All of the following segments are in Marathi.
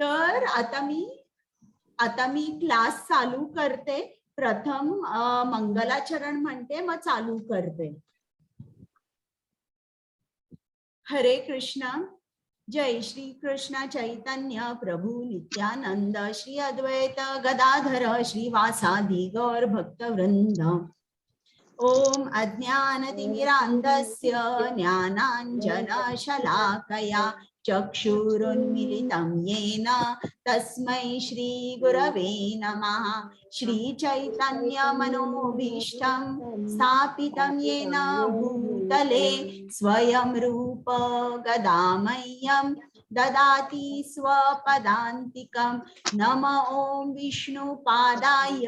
तर आता मी क्लास चालू करते. प्रथम मंगलाचरण म्हणते, मग चालू करते. हरे कृष्णा. जय श्री कृष्ण चैतन्य प्रभु नित्यानंद, श्री अद्वैत गदाधर श्रीवासादि गौर भक्तवृंद. ओम अज्ञानतिमिरान्धस्य ज्ञानाञ्जनशलाकया चक्षुरुन्मीलितं येन तस्मै श्रीगुरवे नमः. श्रीचैतन्यमनोभीष्टं स्थापितं येन भूतले स्वयं रूप गदामह्यं ददाति स्वपदान्तिकं. नम ओं विष्णुपादाय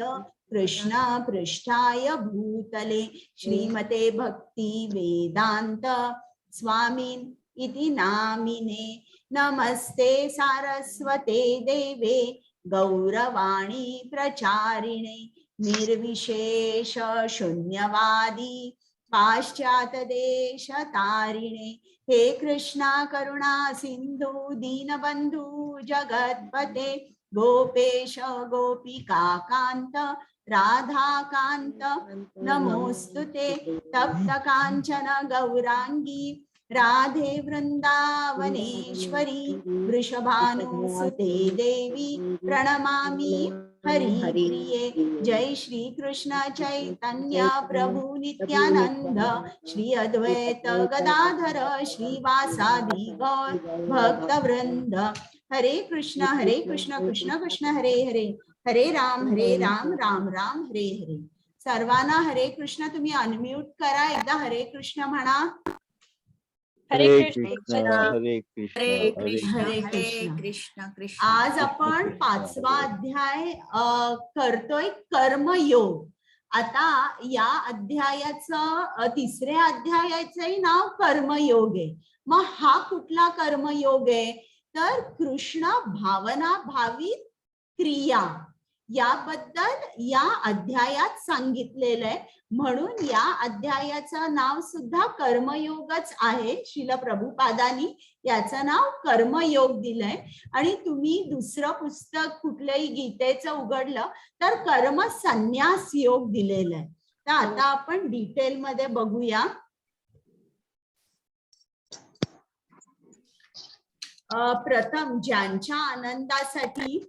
कृष्ण पृष्ठाय भूतले श्रीमते भक्ति वेदांत स्वामिन इति नामिने. नमस्ते सारस्वते देवे गौरवाणी प्रचारिणे निर्विशेष शून्यवादी पाश्चात्य देश तारिणे. हे कृष्णा करुणा सिंधु दीनबंधु जगत्पते गोपेश गोपिका कांत राधाकांत नमोस्तुते. तप्त कांचन गौरांगी राधे वृंदावनेश्वरी वृषभानुसुते देवी प्रणमामि हरिप्रिये. जय श्री कृष्ण चैतन्य प्रभु नित्यानंद, श्री अद्वैत गदाधर श्रीवासादि गौर भक्तवृंद. हरे कृष्ण कृष्ण कृष्ण हरे हरे, हरे राम राम राम हरे हरे. सर्वांना हरे कृष्ण. तुम्ही अनम्यूट करा, एकदा हरे कृष्ण म्हणा. हरे कृष्ण हरे कृष्ण हरे कृष्ण. आज आपण 5वा अध्याय करतोय, कर्मयोग. आता या अध्यायाचं 3ऱ्या अध्यायाचंही नाव कर्मयोग आहे. मग हा कुठला कर्मयोग आहे? तर कृष्ण भावना भावित क्रिया याबद्दल या अध्यायात सांगितलेलं आहे. म्हणून या अध्यायाचं नाव सुद्धा कर्मयोगच आहे. श्रील प्रभुपादांनी याचं नाव कर्मयोग दिलंय. आणि तुम्ही दुसरं पुस्तक कुठलंही गीतेचं उघडलं तर कर्म संन्यास योग दिलेलं आहे. तर आता आपण डिटेल मध्ये बघूया. प्रथम ज्यांच्या आनंदासाठी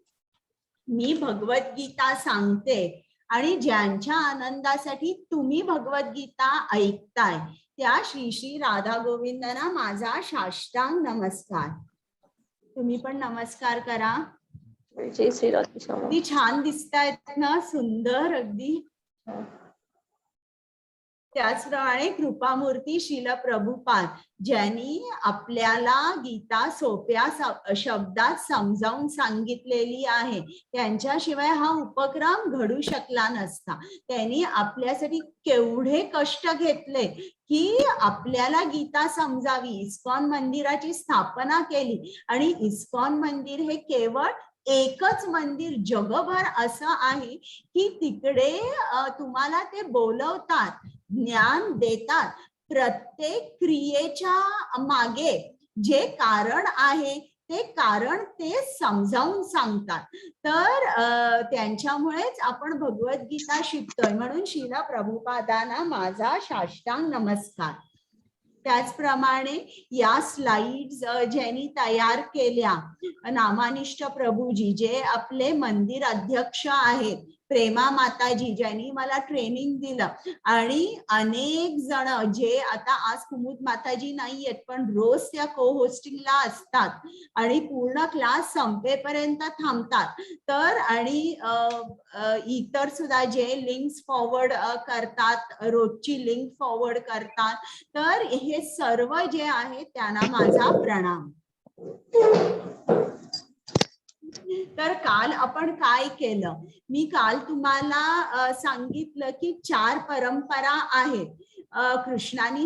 मी भगवद्गीता सांगते आणि ज्यांच्या आनंदासाठी तुम्ही भगवद्गीता ऐकताय त्या श्री श्री राधा गोविंदांना माझा साष्टांग नमस्कार. तुम्ही पण नमस्कार करा. जय श्री राधा. अगदी छान दिसतायत ना, सुंदर अगदी. त्याचप्रमाणे कृपामूर्ती श्रील प्रभुपाद ज्यांनी आपल्याला गीता सोप्या शब्दात समजावून सांगितलेली आहे, त्यांच्याशिवाय हा उपक्रम घडू शकला नसता. त्यांनी आपल्यासाठी केवढे कष्ट घेतले की आपल्याला गीता समजावी. इस्कॉन मंदिराची स्थापना केली आणि इस्कॉन मंदिर हे केवळ एकच मंदिर जगभर असं आहे की तिकडे तुम्हाला ते बोलवतात, ज्ञान देतात. प्रत्येक क्रियेच्या मागे जे कारण आहे ते कारण ते समजावून सांगतात. तर त्यांच्यामुळेच आपण भगवद्गीता शिकतोय. म्हणून श्रील प्रभुपादांना माझा साष्टांग नमस्कार. त्याचप्रमाणे या स्लाइड्स ज्यांनी तयार केल्या नामानिष्ठ प्रभूजी जे आपले मंदिर अध्यक्ष आहेत, प्रेमा माताजी ज्यांनी मला ट्रेनिंग दिलं, आणि अनेक जण जे आता आज कुमुद माताजी नाहीयेत पण रोज त्या को होस्टिंगला असतात आणि पूर्ण क्लास संपेपर्यंत थांबतात. तर आणि इतर सुद्धा जे लिंक्स फॉरवर्ड करतात, रोजची लिंक फॉरवर्ड करतात, तर हे सर्व जे आहे त्यांना माझा प्रणाम. तर काल आपण काय केलं? मी काल तुम्हाला सांगितलं की 4 परंपरा आहेत. कृष्णाने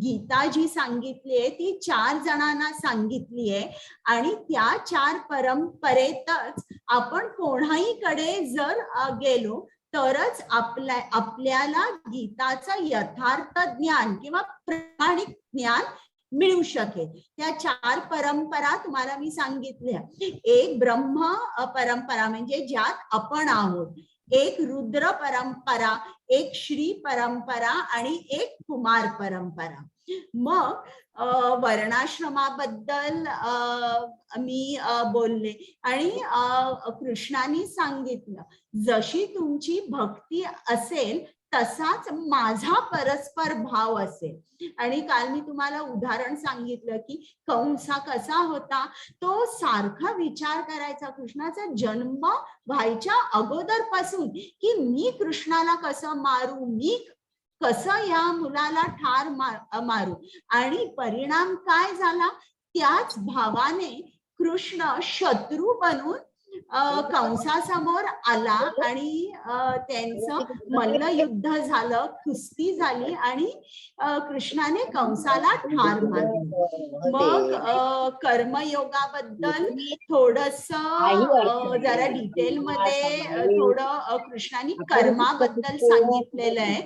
गीता जी सांगितली आहे ती 4 जणांना सांगितली आहे आणि त्या 4 परंपरेतच आपण कोणाही कडे जर गेलो तरच आपल्याला गीताचं यथार्थ ज्ञान किंवा प्रामाणिक ज्ञान मिळू शकेल. त्या 4 परंपरा तुम्हाला मी सांगितल्या. एक ब्रह्म परंपरा म्हणजे ज्यात आपण आहोत, एक रुद्र परंपरा, एक श्री परंपरा आणि एक कुमार परंपरा. मग वर्णाश्रमाबद्दल मी बोलले आणि कृष्णाने सांगितलं जशी तुमची भक्ती असेल तसाच माझा परस्पर भाव असेल. आणि काल मी तुम्हाला उदाहरण सांगितलं की कंसा कसा होता, तो सारखा विचार करायचा कृष्णाचा जन्म व्हायच्या अगोदरपासून की मी कृष्णाला कसं मारू, मी कसं या मुलाला ठार मारू. आणि परिणाम काय झाला, त्याच भावाने कृष्ण शत्रू बनून कंसासमोर आला आणि त्यांचं मल्लयुद्ध झालं, कुस्ती झाली आणि कृष्णाने कंसाला ठार मारलं. मग कर्मयोगाबद्दल थोडस जरा डिटेल मध्ये थोडं कृष्णाने कर्माबद्दल सांगितलेलं आहे.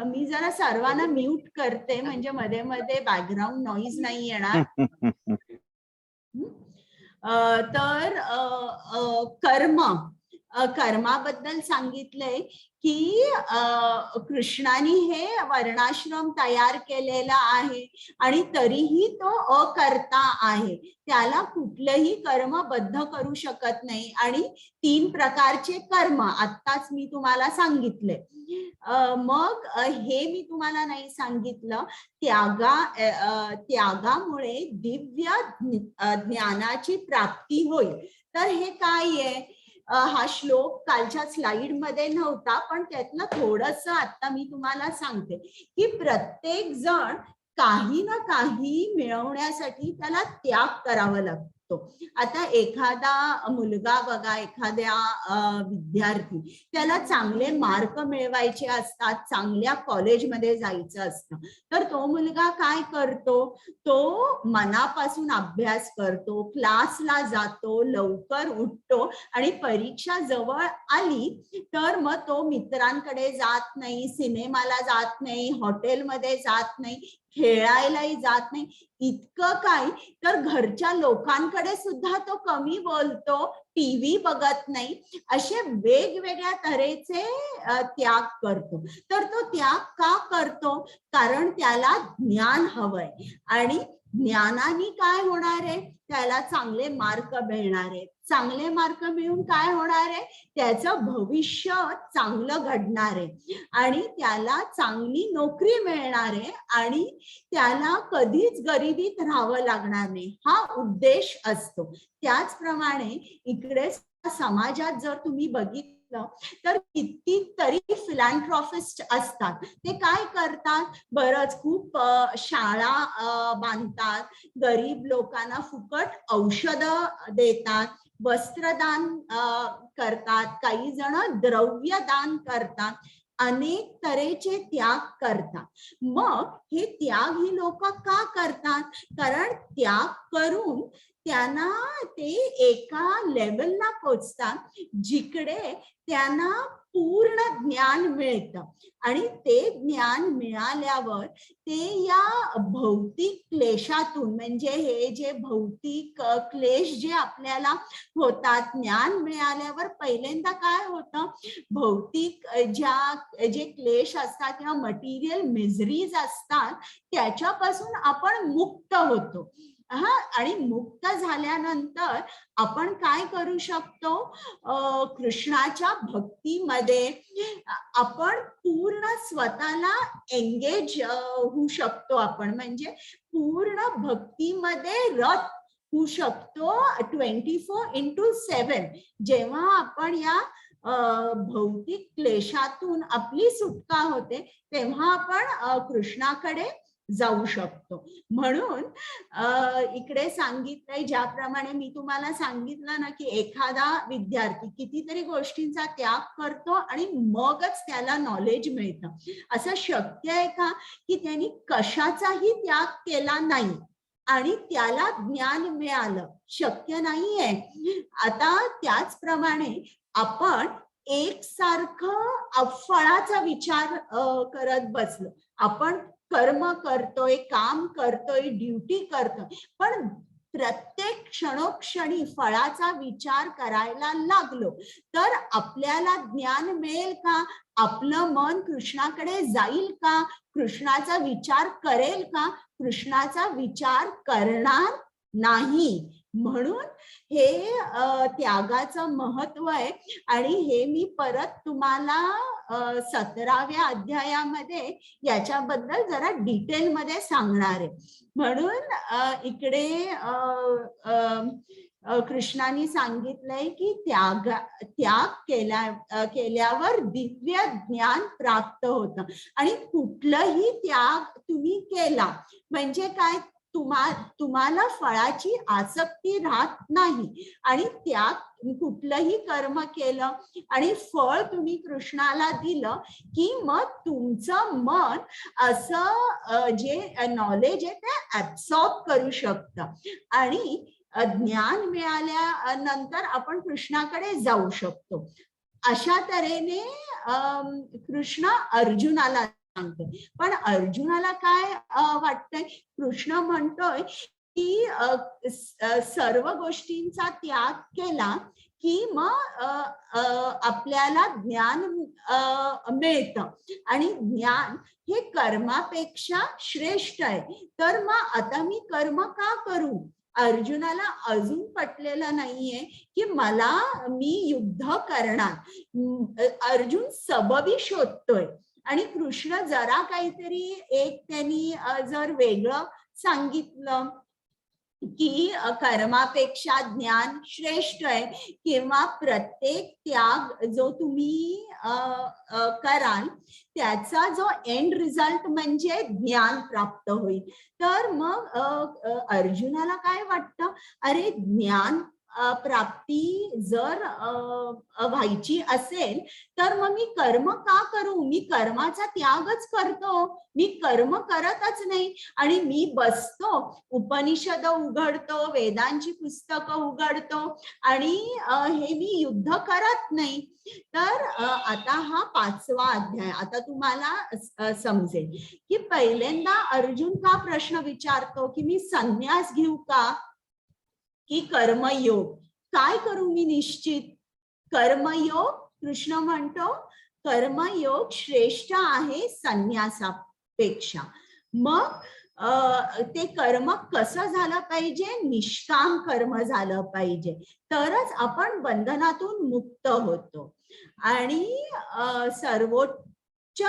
मी जरा सर्वांना म्यूट करते म्हणजे मध्ये मध्ये बॅकग्राऊंड नॉईज नाही येणार. तर कर्माबद्दल सांगितलंय की कृष्णाने हे वर्णाश्रम तयार केलेला आहे आणि तरीही तो अकर्ता आहे, त्याला कुठलंही कर्म बद्ध करू शकत नाही. आणि 3 प्रकारचे कर्म आत्ताच मी तुम्हाला सांगितले. मग हे मी तुम्हाला नाही सांगितलं, त्यागामुळे दिव्य ज्ञानाची प्राप्ती होईल. तर हे काय आहे, हा श्लोक कालच्या स्लाइड मध्ये नव्हता पण त्यातलं थोडस आता मी तुम्हाला सांगते की प्रत्येक जण काही ना काही मिळवण्यासाठी त्याला त्याग करावा लागतो. आता एखादा मुलगा बघा, एखाद्या विद्यार्थी, त्याला चांगले मार्क मिळवायचे असतात, चांगल्या कॉलेजमध्ये जायचं असतं, तर तो मुलगा काय करतो, तो मनापासून अभ्यास करतो, क्लासला जातो, लवकर उठतो आणि परीक्षा जवळ आली तर मग तो मित्रांकडे जात नाही, सिनेमाला जात नाही, हॉटेलमध्ये जात नाही, खेळायलाही जात नाही. इतकं काय तर घरच्या लोकांकडे सुद्धा तो कमी बोलतो, टीव्ही बघत नाही, असे वेगवेगळ्या तऱ्हेचे त्याग करतो. तर तो त्याग का करतो, कारण त्याला ज्ञान हवंय आणि ज्ञानाने काय होणार आहे, त्याला चांगले मार्क मिळणार आहे. चांगले मार्क मिळून काय होणार आहे, त्याचं भविष्य चांगलं घडणार आहे आणि त्याला चांगली नोकरी मिळणार आहे आणि त्याला कधीच गरिबीत राहावं लागणार नाही, हा उद्देश असतो. त्याचप्रमाणे इकडे समाजात जर तुम्ही बघितलं तर कितीतरी फिलॅन्थ्रॉपिस्ट असतात. ते काय करतात, बरंच खूप शाळा बांधतात, गरीब लोकांना फुकट औषधं देतात, वस्त्रदान करतात, काही जण द्रव्यदान करतात, अनेक तऱ्हेचे त्याग करतात. मग हे त्याग ही लोक का करतात, कारण त्याग करून त्यांना ते एका लेवलला पोचतात जिकडे त्यांना पूर्ण ज्ञान मिळतं आणि ते ज्ञान मिळाल्यावर ते या भौतिक क्लेशातून, म्हणजे हे जे भौतिक क्लेश जे आपल्याला होतात, ज्ञान मिळाल्यावर पहिल्यांदा काय होतं, भौतिक जे क्लेश असतात किंवा मटेरियल मिझरीज असतात त्याच्यापासून आपण मुक्त होतो. आणि मुक्त झाल्यानंतर आपण काय करू शकतो, कृष्णाच्या भक्तीमध्ये आपण पूर्ण स्वतःला एंगेज होऊ शकतो. आपण म्हणजे पूर्ण भक्तीमध्ये रत होऊ शकतो 24/7. जेव्हा आपण या भौतिक क्लेशातून आपली सुटका होते तेव्हा आपण कृष्णाकडे जाऊ शकतो. म्हणून इकडे सांगितलंय, ज्याप्रमाणे मी तुम्हाला सांगितलं ना की एखादा विद्यार्थी कितीतरी गोष्टींचा त्याग करतो आणि मगच त्याला नॉलेज मिळतं. असं शक्य आहे का की त्यांनी कशाचाही त्याग केला नाही आणि त्याला ज्ञान मिळालं? शक्य नाहीये. आता त्याचप्रमाणे आपण एकसारखं फळाचा विचार करत बसलो, आपण कर्म करतोय, काम करतोय, ड्युटी करतोय, पण प्रत्येक क्षणोक्षणी फळाचा विचार करायला लागलो तर आपल्याला ज्ञान मिळेल का? आपलं मन कृष्णाकडे जाईल का? कृष्णाचा विचार करेल का? कृष्णाचा विचार करणार नाही. म्हणून हे त्यागाचं महत्व आहे. आणि हे मी परत तुम्हाला 17व्या अध्यायामध्ये याच्याबद्दल जरा डिटेलमध्ये सांगणार आहे. म्हणून इकडे कृष्णाने सांगितलंय की त्याग केल्यावर दिव्य ज्ञान प्राप्त होतं. आणि कुठलंही त्याग तुम्ही केला म्हणजे काय, तुम्हाला फळाची आसक्ती राहत नाही. आणि त्याग कुठलंही कर्म केलं आणि फळ तुम्ही कृष्णाला दिलं की मग तुमचं मन असं जे नॉलेज आहे ते ऍब्सॉर्ब करू शकतं. आणि ज्ञान मिळाल्यानंतर आपण कृष्णाकडे जाऊ शकतो. अशा तऱ्हेने कृष्ण अर्जुनाला सांगतो. पण अर्जुनाला काय वाटतंय? कृष्ण म्हणतोय की सर्व गोष्टींचा त्याग केला की मग आपल्याला ज्ञान मिळतं. आणि ज्ञान हे कर्मापेक्षा श्रेष्ठ आहे. तर मग आता मी कर्म का करू? अर्जुनाला अजून पटलेलं नाहीये की मी युद्ध करणार. अर्जुन सबबी शोधतोय. आणि कृष्ण जरा काहीतरी एक त्यांनी जर वेगळं सांगितलं की कर्मापेक्षा ज्ञान श्रेष्ठ आहे किंवा प्रत्येक त्याग जो तुम्ही कराल त्याचा जो एंड रिझल्ट म्हणजे ज्ञान प्राप्त होईल. तर मग अर्जुनाला काय वाटतं, अरे ज्ञान प्राप्ती जर व्हायची असेल तर मग मी कर्म का करू? मी कर्माचा त्यागच करतो. मी कर्म करतच नाही. आणि मी बसतो, उपनिषद उघडतो, वेदांची पुस्तकं उघडतो आणि हे मी युद्ध करत नाही. तर आता हा 5वा अध्याय आता तुम्हाला समजेल की पहिल्यांदा अर्जुन का प्रश्न विचारतो की मी संन्यास घेऊ का की कर्मयोग? काय करू मी निश्चित? कर्मयोग, कृष्ण म्हणतो कर्मयोग श्रेष्ठ आहे संन्यासापेक्षा. मग ते कर्म कसं झालं पाहिजे? निष्काम कर्म झालं पाहिजे. तरच आपण बंधनातून मुक्त होतो. आणि सर्वोच्च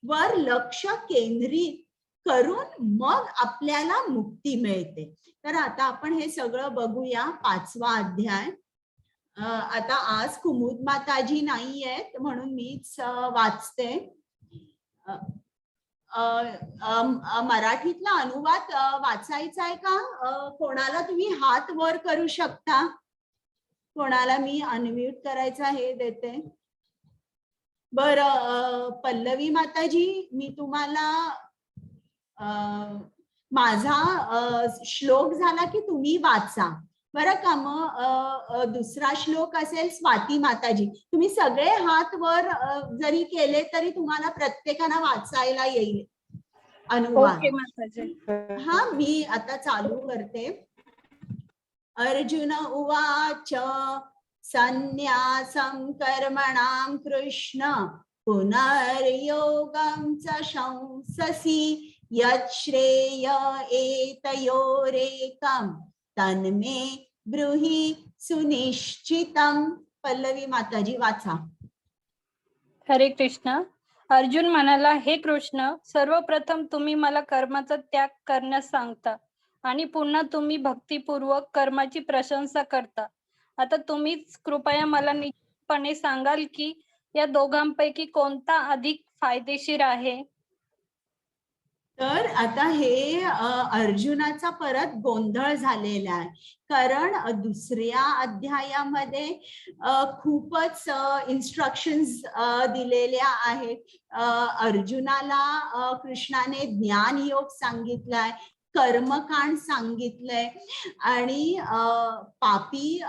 वर लक्ष केंद्रित करून मग आपल्याला मुक्ती मिळते. तर आता आपण हे सगळं बघूया. 5वा अध्याय. आता आज कुमुद माताजी नाही आहेत म्हणून मीच वाचते. मराठीतला अनुवाद वाचायचा आहे का? कोणाला तुम्ही हात वर करू शकता? कोणाला मी अनम्यूट करायचा हे देते. बरं, पल्लवी माताजी मी तुम्हाला माझा श्लोक झाला की तुम्ही वाचा बरं का. मग दुसरा श्लोक असेल स्वाती माताजी. तुम्ही सगळे हात वर जरी केले तरी तुम्हाला प्रत्येकाला वाचायला येईल अनुवाद. हा, मी आता चालू करते. अर्जुन उवाच संन्यासं कर्मणां कृष्ण पुनर्योगं च शंससि यच्छ्रेय एतयोरेकं तन्मे ब्रूहि सुनिश्चितं. पल्लवी माताजी वाचा. हरे कृष्ण. अर्जुन म्हणाला, हे कृष्ण, सर्वप्रथम तुम्ही मला कर्माचा त्याग करण्यास सांगता आणि पुन्हा तुम्ही भक्तिपूर्वक कर्माची प्रशंसा करता. आता तुम्हीच कृपया मला निश्चितपणे सांगाल की या दोघांपैकी कोणता अधिक फायदेशीर आहे? तर आता हे अर्जुनाचा परत गोंधळ झालेला आहे. कारण दुसऱ्या अध्यायामध्ये खूपच इन्स्ट्रक्शन्स दिलेल्या आहेत. अर्जुनाला कृष्णाने ज्ञान योग सांगितलाय, कर्मकांड सांगितलंय आणि पापी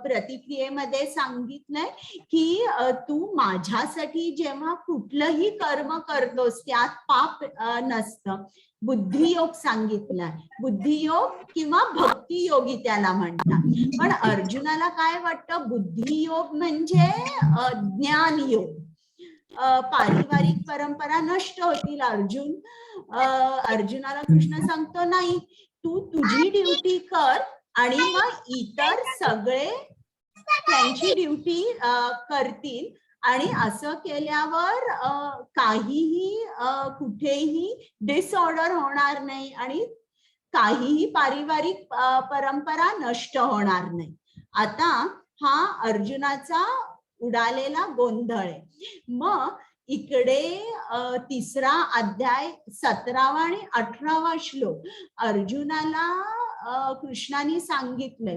प्रतिक्रियेमध्ये सांगितलंय की तू माझ्यासाठी जेव्हा कुठलंही कर्म करतोस त्यात पाप नसतं. बुद्धियोग सांगितलाय, बुद्धियोग किंवा भक्तियोगी त्याला म्हणतात. पण अर्जुनाला काय वाटतं, बुद्धियोग म्हणजे ज्ञानयोग. पारिवारिक परंपरा नष्ट होतील. अर्जुनाला कृष्ण सांगतो नाही, तू तुझी ड्युटी कर आणि मग इतर सगळे त्यांची ड्युटी करतील आणि असं केल्यावर काहीही कुठेही डिसऑर्डर होणार नाही आणि काहीही पारिवारिक परंपरा नष्ट होणार नाही. आता हा अर्जुनाचा उडालेला गोंधळ आहे. मग इकडे 3रा अध्याय 17वा आणि 18वा श्लोक अर्जुनाला कृष्णाने सांगितलंय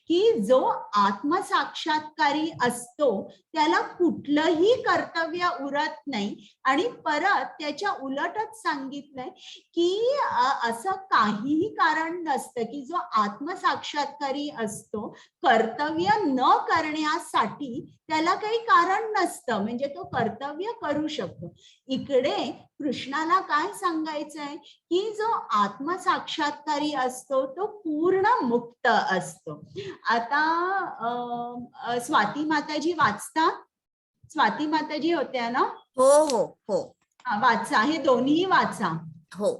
की जो आत्मसाक्षात्कारी असतो त्याला कुठलंही कर्तव्य उरत नाही आणि परत त्याच्या उलटच सांगितलंय की असं काहीही कारण नसतं की जो आत्मसाक्षात्कारी असतो कर्तव्य न करण्यासाठी त्याला काही कारण नसतं, म्हणजे तो कर्तव्य करू शकतो. इकडे कृष्णाला काय सांगायचंय की जो आत्मसाक्षात्कारी असतो तो पूर्ण मुक्त असतो. आता स्वाती माताजी वाचता? स्वाती माताजी होत्या ना? हो हो हो वाचा, हे दोन्ही वाचा. हो.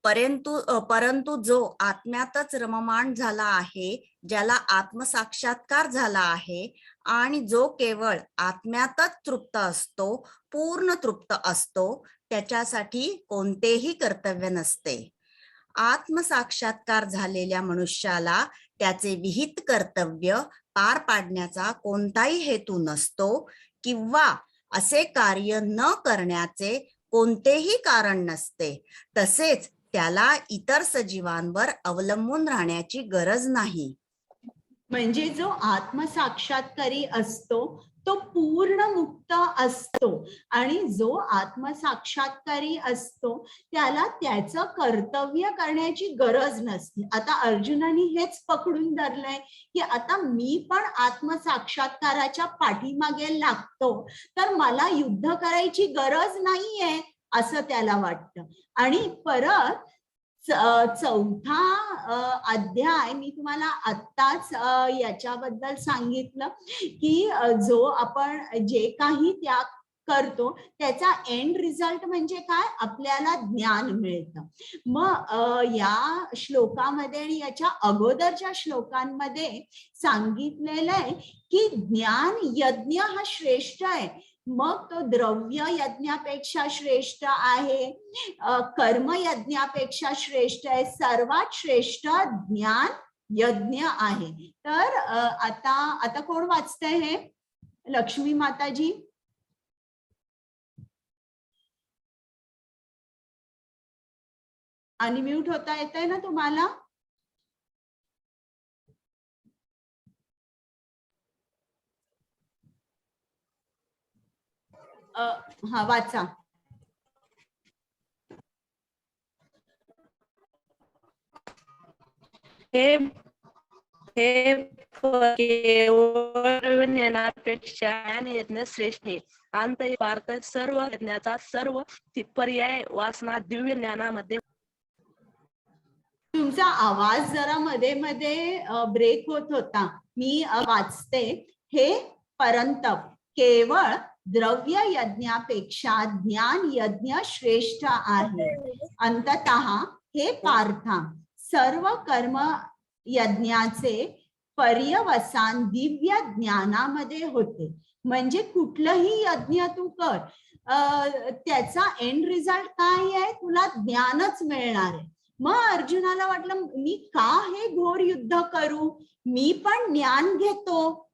परंतु जो आत्म्यातच रममाण झाला आहे, ज्याला आत्मसाक्षात्कार झाला आहे आणि जो केवळ आत्म्यातच तृप्त असतो, पूर्ण तृप्त असतो, त्याच्यासाठी कोणतेही कर्तव्य नसते. आत्मसाक्षात्कार झालेल्या मनुष्याला त्याचे विहित कर्तव्य पार पाडण्याचा कोणताही हेतू नसतो किंवा असे कार्य न करण्याचे कोणतेही कारण नसते. तसेच त्याला इतर सजीवांवर अवलंबून राहण्याची गरज नाही. म्हणजे जो आत्मसाक्षात्कारी असतो तो पूर्ण मुक्त असतो आणि जो आत्मसाक्षात्कारी असतो त्याला त्याचं कर्तव्य करण्याची गरज नसते. आता अर्जुनाने हेच पकडून धरलंय की आता मी पण आत्मसाक्षात्काराच्या पाठीमागे लागतो तर मला युद्ध करायची गरज नाहीये असं त्याला वाटतं. आणि परत 4था अध्याय मी तुम्हाला आत्ताच याच्याबद्दल सांगितलं की जो आपण जे काही त्याग करतो त्याचा एंड रिझल्ट म्हणजे काय, आपल्याला ज्ञान मिळतं. मग या श्लोकामध्ये आणि याच्या अगोदरच्या श्लोकांमध्ये सांगितलेलं आहे की ज्ञान यज्ञ हा श्रेष्ठ आहे. मग तो द्रव्य यज्ञापेक्षा श्रेष्ठ आहे, कर्म यज्ञापेक्षा श्रेष्ठ आहे, सर्वात श्रेष्ठ ज्ञान यज्ञ आहे. तर आता कोण वाचतंय हे? लक्ष्मी माताजी. अनम्यूट होता येतंय ना तुम्हाला? हा वाचा. हे केवळ ज्ञानापेक्षा ज्ञान यज्ञ श्रेष्ठ आहे. आंतरिक सर्व यज्ञाचा सर्व पर्याय वासना दिव्य ज्ञानामध्ये. तुमचा आवाज जरा मध्ये मध्ये ब्रेक होत होता. मी वाचते. हे परंतप केवळ द्रव्य यज्ञापेक्षा ज्ञान यज्ञ श्रेष्ठ आहे. अंततः हे पार्था सर्व कर्म यज्ञाचे पर्यवसान दिव्य ज्ञानामध्ये होते. म्हणजे कुठलंही यज्ञ तू कर त्याचा एंड रिझल्ट काय आहे, तुला ज्ञानच मिळणार आहे. मग अर्जुनाला वाटलं मी का हे घोर युद्ध करू, मी पण ज्ञान घेतो.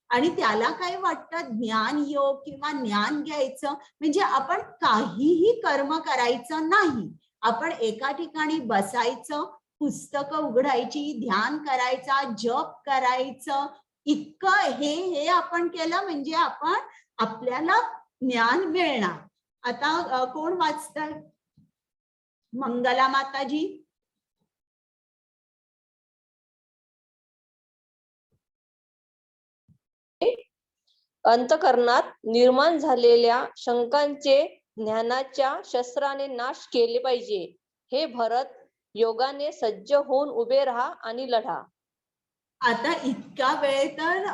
आणि त्याला काय वाटतं, ज्ञान योग किंवा ज्ञान घ्यायचं म्हणजे आपण काहीही कर्म करायचं नाही. आपण एका ठिकाणी बसायचं, पुस्तकं उघडायची, ध्यान करायचा, जप करायचं, इतकं हे आपण केलं म्हणजे आपल्याला ज्ञान मिळणार. आता कोण वाचतंय? मंगला माताजी. अंतःकरणात निर्माण झालेल्या शंकांचे ज्ञानाच्या शस्त्राने नाश केले पाहिजे. हे भरत, योगाने सज्ज होऊन उभे राहा आणि लढा. आता इतका वेळ तर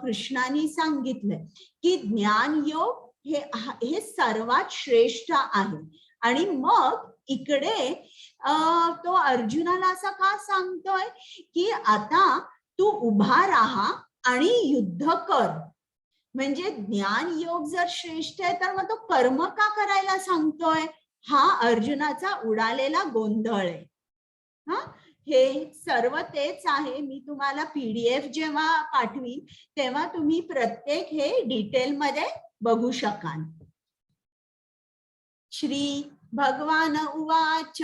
कृष्णाने सांगितलंय की ज्ञान योग हे सर्वात श्रेष्ठ आहे. आणि मग इकडे तो अर्जुनाला असं का सांगतोय की आता तू उभा राहा आणि युद्ध कर. म्हणजे ज्ञान योग जर श्रेष्ठ आहे तर मग तो कर्म का करायला सांगतोय? हा अर्जुनाचा उडालेला गोंधळ आहे. हा, हे सर्व तेच आहे. मी तुम्हाला PDF जेव्हा पाठवीन तेव्हा तुम्ही प्रत्येक हे डिटेल मध्ये बघू शकाल. श्री भगवान उवाच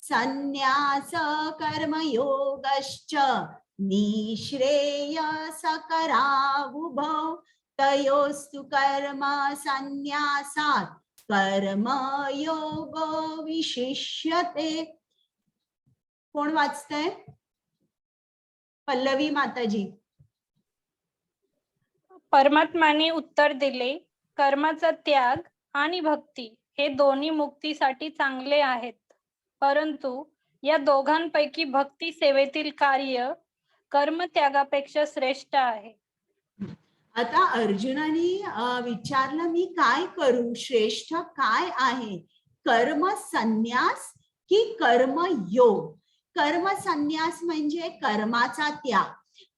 संन्यास कर्मयोगश्च निःश्रेयसकरावुभौ तयोस्तु कर्म संन्यासात् कर्मयोगो विशिष्यते. कोण वाचतंय? पल्लवी माताजी. परमात्माने उत्तर दिले, कर्माचा त्याग आणि भक्ती हे दोन्ही मुक्तीसाठी चांगले आहेत, परंतु या दोघांपैकी भक्ती सेवेतील कार्य कर्मत्यागापेक्षा श्रेष्ठ आहे. आता अर्जुनाने विचारलं मी काय करू, श्रेष्ठ काय आहे, कर्म संन्यास की कर्म योग? कर्म संन्यास म्हणजे कर्माचा त्याग.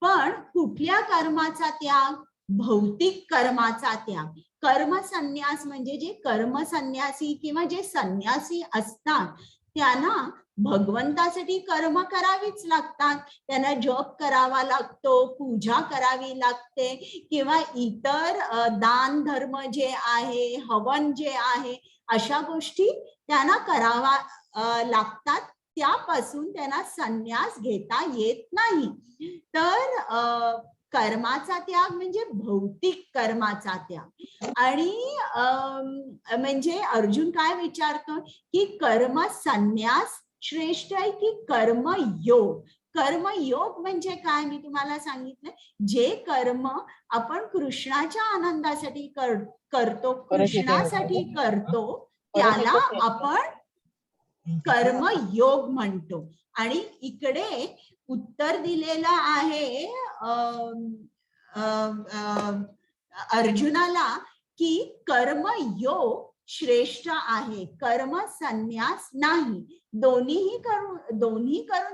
पण कुठल्या कर्माचा त्याग? भौतिक कर्माचा त्याग. कर्म संन्यास म्हणजे जे कर्म संन्यासी किंवा जे संन्यासी असतात त्यांना भगवंतासाठी कर्म करावीच लागतात. त्यांना जप करावा लागतो, पूजा करावी लागते किंवा इतर दान धर्म जे आहे, हवन जे आहे, अशा गोष्टी त्यांना करावा लागतात. त्यापासून त्यांना संन्यास घेता येत नाही. तर कर्माचा त्याग म्हणजे भौतिक कर्माचा त्याग. आणि म्हणजे अर्जुन काय विचारतो की कर्म संन्यास श्रेष्ठ आहे की कर्मयोग? कर्मयोग म्हणजे काय? मी तुम्हाला सांगितलं, जे कर्म आपण कृष्णाच्या आनंदासाठी करतो, कृष्णासाठी करतो, त्याला आपण कर्मयोग म्हणतो. आणि इकडे उत्तर दिलेलं आहे अर्जुनाला की कर्मयोग श्रेष्ठ आहे, कर्म संन्यास नाही. दोन्ही करून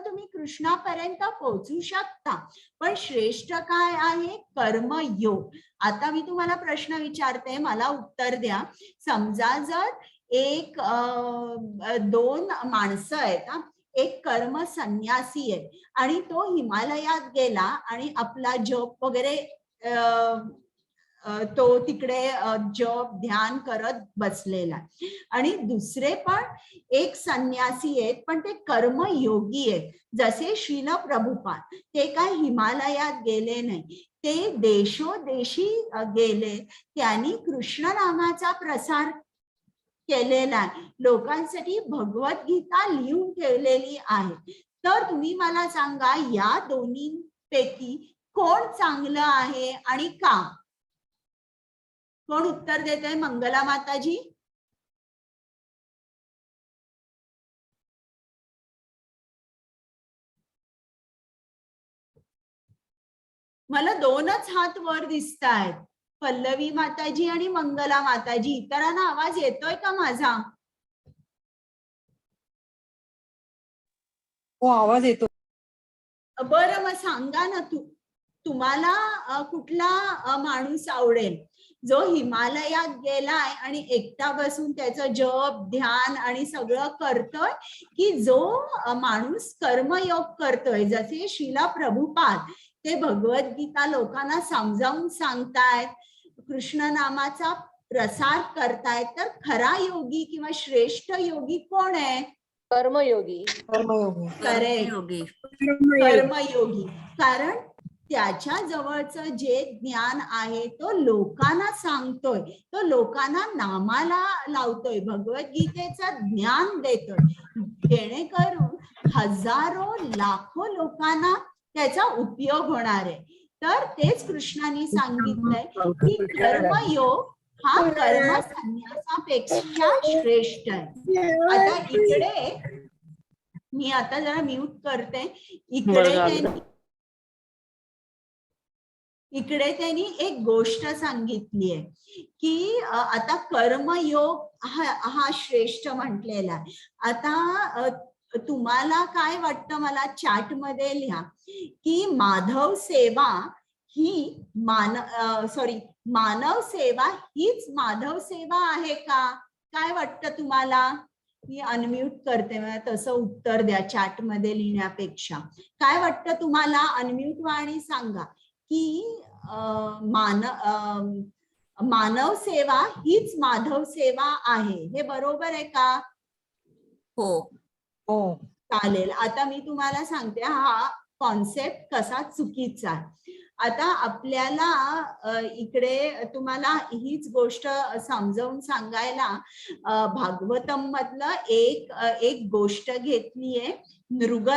तुम्ही कृष्णापर्यंत पोहोचू शकता, पण श्रेष्ठ काय आहे? कर्मयोग. आता मी तुम्हाला प्रश्न विचारते, मला उत्तर द्या. समजा जर एक दोन माणसं आहेत, एक कर्म संन्यासी आहे आणि तो हिमालयात गेला आणि आपला जप वगैरे तो तिकडे जप ध्यान करत बसलेला. आणि दुसरे पण एक संन्यासी आहेत पण ते कर्मयोगी आहेत, जसे श्रील प्रभुपाद. ते काय हिमालयात गेले नाही, ते देशोदेशी गेले. त्यांनी कृष्ण नामाचा प्रसार केलेला आहे, लोकांसाठी भगवद्गीता लिहून ठेवलेली आहे. तर तुम्ही मला सांगा, या दोन्हीपैकी कोण चांगलं आहे आणि का? कोण उत्तर देतोय? मंगला माताजी. मला दोनच हात वर दिसत आहेत, पल्लवी माताजी आणि मंगला माताजी. इतरांना आवाज येतोय का माझा? हो, आवाज येतो. बरं, मग सांगा ना, तुम्हाला कुठला माणूस आवडेल जो हिमालयात गेलाय आणि एकटा बसून त्याचं जप ध्यान आणि सगळं करतोय, की जो माणूस कर्मयोग करतोय, जसे श्रील प्रभुपाद ते भगवद्गीता लोकांना समजावून सांगतायत, कृष्ण नामाचा प्रसार करतायत? तर खरा योगी किंवा श्रेष्ठ योगी कोण आहे? कर्मयोगी. कर्मयोगी. कर्मयोगी. कारण त्याच्या जवळचं जे ज्ञान आहे तो लोकांना सांगतोय, तो लोकांना नामाला लावतोय, भगवद्गीतेचं ज्ञान देतोय, जेणेकरून हजारो लाखो लोकांना त्याचा उपयोग होणार आहे. तर तेच कृष्णाने सांगितलंय की कर्मयोग हा कर्म संन्यासापेक्षा श्रेष्ठ आहे. आता मी आता जरा म्यूट करते. इकडे त्यांनी एक गोष्ट सांगितली आहे की आता कर्मयोग हा श्रेष्ठ म्हटलेला आहे. आता तुम्हाला काय वाटतं, मला चॅट मध्ये लिहा की माधव सेवा ही मानव सेवा हीच माधव सेवा आहे का? काय वाटतं तुम्हाला? मी अनम्यूट करते, तसं उत्तर द्या चॅट मध्ये लिहिण्यापेक्षा. काय वाटतं तुम्हाला? अनम्यूट व्हा आणि सांगा की मानव सेवा हीच माधव सेवा आहे. हे बरोबर आहे का? हो हो. चालेल. आता मी तुम्हाला सांगते हा कॉन्सेप्ट कसा चुकीचा आहे. आता आपल्याला इकडे तुम्हाला हीच गोष्ट समजावून सांगायला भागवतम मधलं एक गोष्ट घेतली आहे, नृग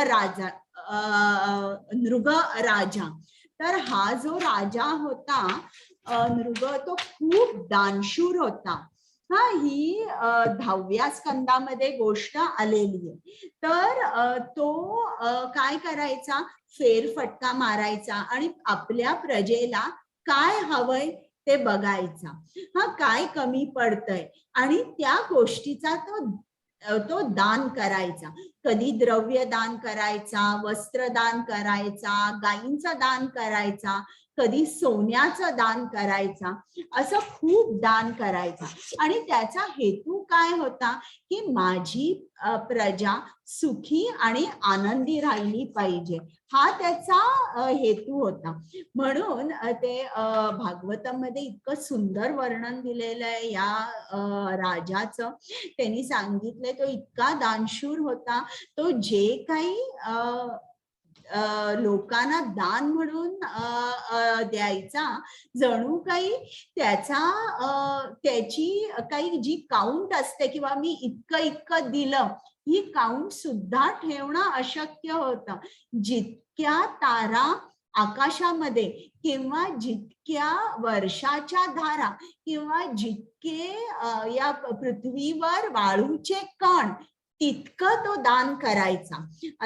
राजा. तर हा जो राजा होता नृग, तो खूप दानशूर होता. ही 10व्या स्कंदामध्ये गोष्ट आलेली आहे. तर तो काय करायचा, फेरफटका मारायचा आणि आपल्या प्रजेला काय हवंय ते बघायचा. काय कमी पडतंय आणि त्या गोष्टीचा तो दान करायचा. कधी द्रव्य दान करायचा, वस्त्र दान करायचा, गायींचं दान करायचा, कधी सोन्याचं दान करायचा, असं खूप दान करायचा. आणि त्याचा हेतू काय होता की माझी प्रजा सुखी आणि आनंदी राहिली पाहिजे, हा त्याचा हेतू होता. म्हणून ते भागवतम मध्ये इतकं सुंदर वर्णन दिलेलं आहे या राजाचं. त्यांनी सांगितलंय तो इतका दानशूर होता, तो जे काही लोकांना दान म्हणून द्यायचा, जणू काही त्याची काही जी काउंट असते किंवा मी इतकं दिलं, ही काउंट सुद्धा ठेवणं अशक्य होतं. जितक्या तारा आकाशामध्ये किंवा जितक्या वर्षाच्या धारा किंवा जितके या पृथ्वीवर वाळूचे कण, तितकं तो दान करायचा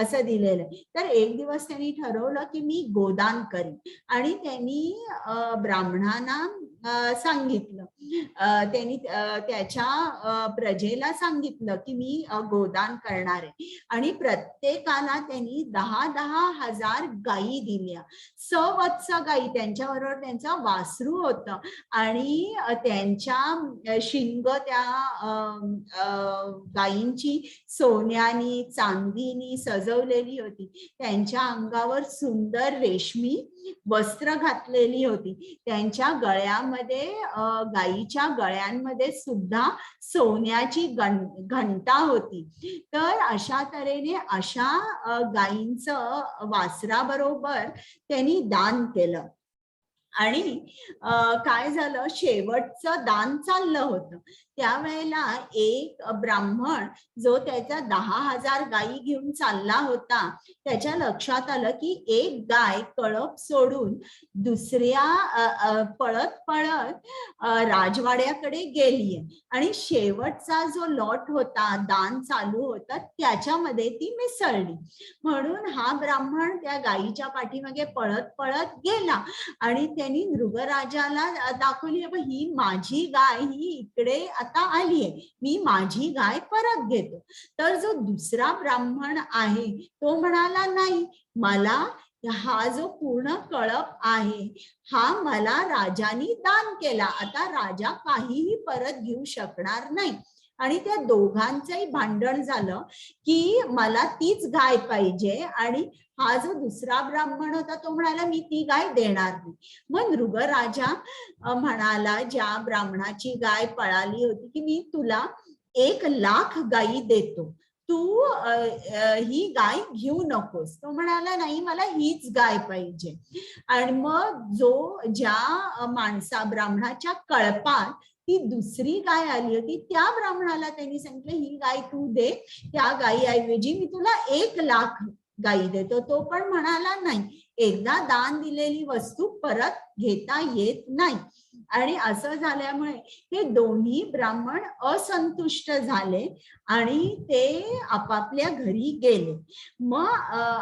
असं दिलेलं आहे. तर एक दिवस त्यांनी ठरवलं की मी गोदान करीन आणि त्यांनी ब्राह्मणांना सांगितलं, त्यांनी त्याच्या प्रजेला सांगितलं की मी गोदान करणार आहे. आणि प्रत्येकाला त्यांनी 10,000 गायी दिल्या, सवत्स गायी. त्यांच्याबरोबर त्यांचं वासरू होतं आणि त्यांच्या शिंग त्या गायींची सोन्यानी चांदीनी सजवलेली होती. त्यांच्या अंगावर सुंदर रेशमी वस्त्र घातलेली होती. त्यांच्या गळ्यामध्ये गायीच्या गळ्यांमध्ये सुद्धा सोन्याची घंटा होती. तर अशा तऱ्हेने अशा गायींचं वासराबरोबर त्यांनी दान केलं. आणि काय झालं, शेवटचं दान चाललं होतं त्यावेळेला एक ब्राह्मण जो त्याच्या 10,000 गायी घेऊन चालला होता, त्याच्या लक्षात आलं की एक गाय कळप सोडून दुसऱ्या पळत राजवाड्याकडे गेलीये आणि शेवटचा जो लॉट होता, दान चालू होता, त्याच्यामध्ये ती मिसळली. म्हणून हा ब्राह्मण त्या गायीच्या पाठीमागे पळत गेला आणि त्यांनी नृगराजाला दाखवली, ही माझी गाय ही इकडे आता आली आहे, मी माझी गाय परत घेतो. तर जो दुसरा ब्राह्मण आहे तो म्हणाला, नाही, मला हा जो पूर्ण कळप आहे हा मला राजानी दान केला, आता राजा काहीही परत घेऊ शकणार नाही. आणि त्या दोघांचंही भांडण झालं की मला तीच गाय पाहिजे. आणि हा जो दुसरा ब्राह्मण होता तो म्हणाला, मी ती गाय देणार नाही. मग नृगराजा म्हणाला ज्या ब्राह्मणाची गाय पळाली होती की मी तुला 1,00,000 गायी देतो, तू ही गाय घेऊ नकोस. तो म्हणाला नाही, मला हीच गाय पाहिजे. आणि मग ज्या ब्राह्मणाच्या कळपात ती दुसरी गाय आली होती, त्या ब्राह्मणाला त्यांनी सांगितलं ही गाय तू दे, त्या गायीऐवजी मी तुला 1,00,000 गायी देतो. तो पण म्हणाला नाही, एकदा दान दिलेली वस्तू परत घेता येत नाही. आणि असं झाल्यामुळे हे दोन्ही ब्राह्मण असंतुष्ट झाले आणि ते आपापल्या घरी गेले. मग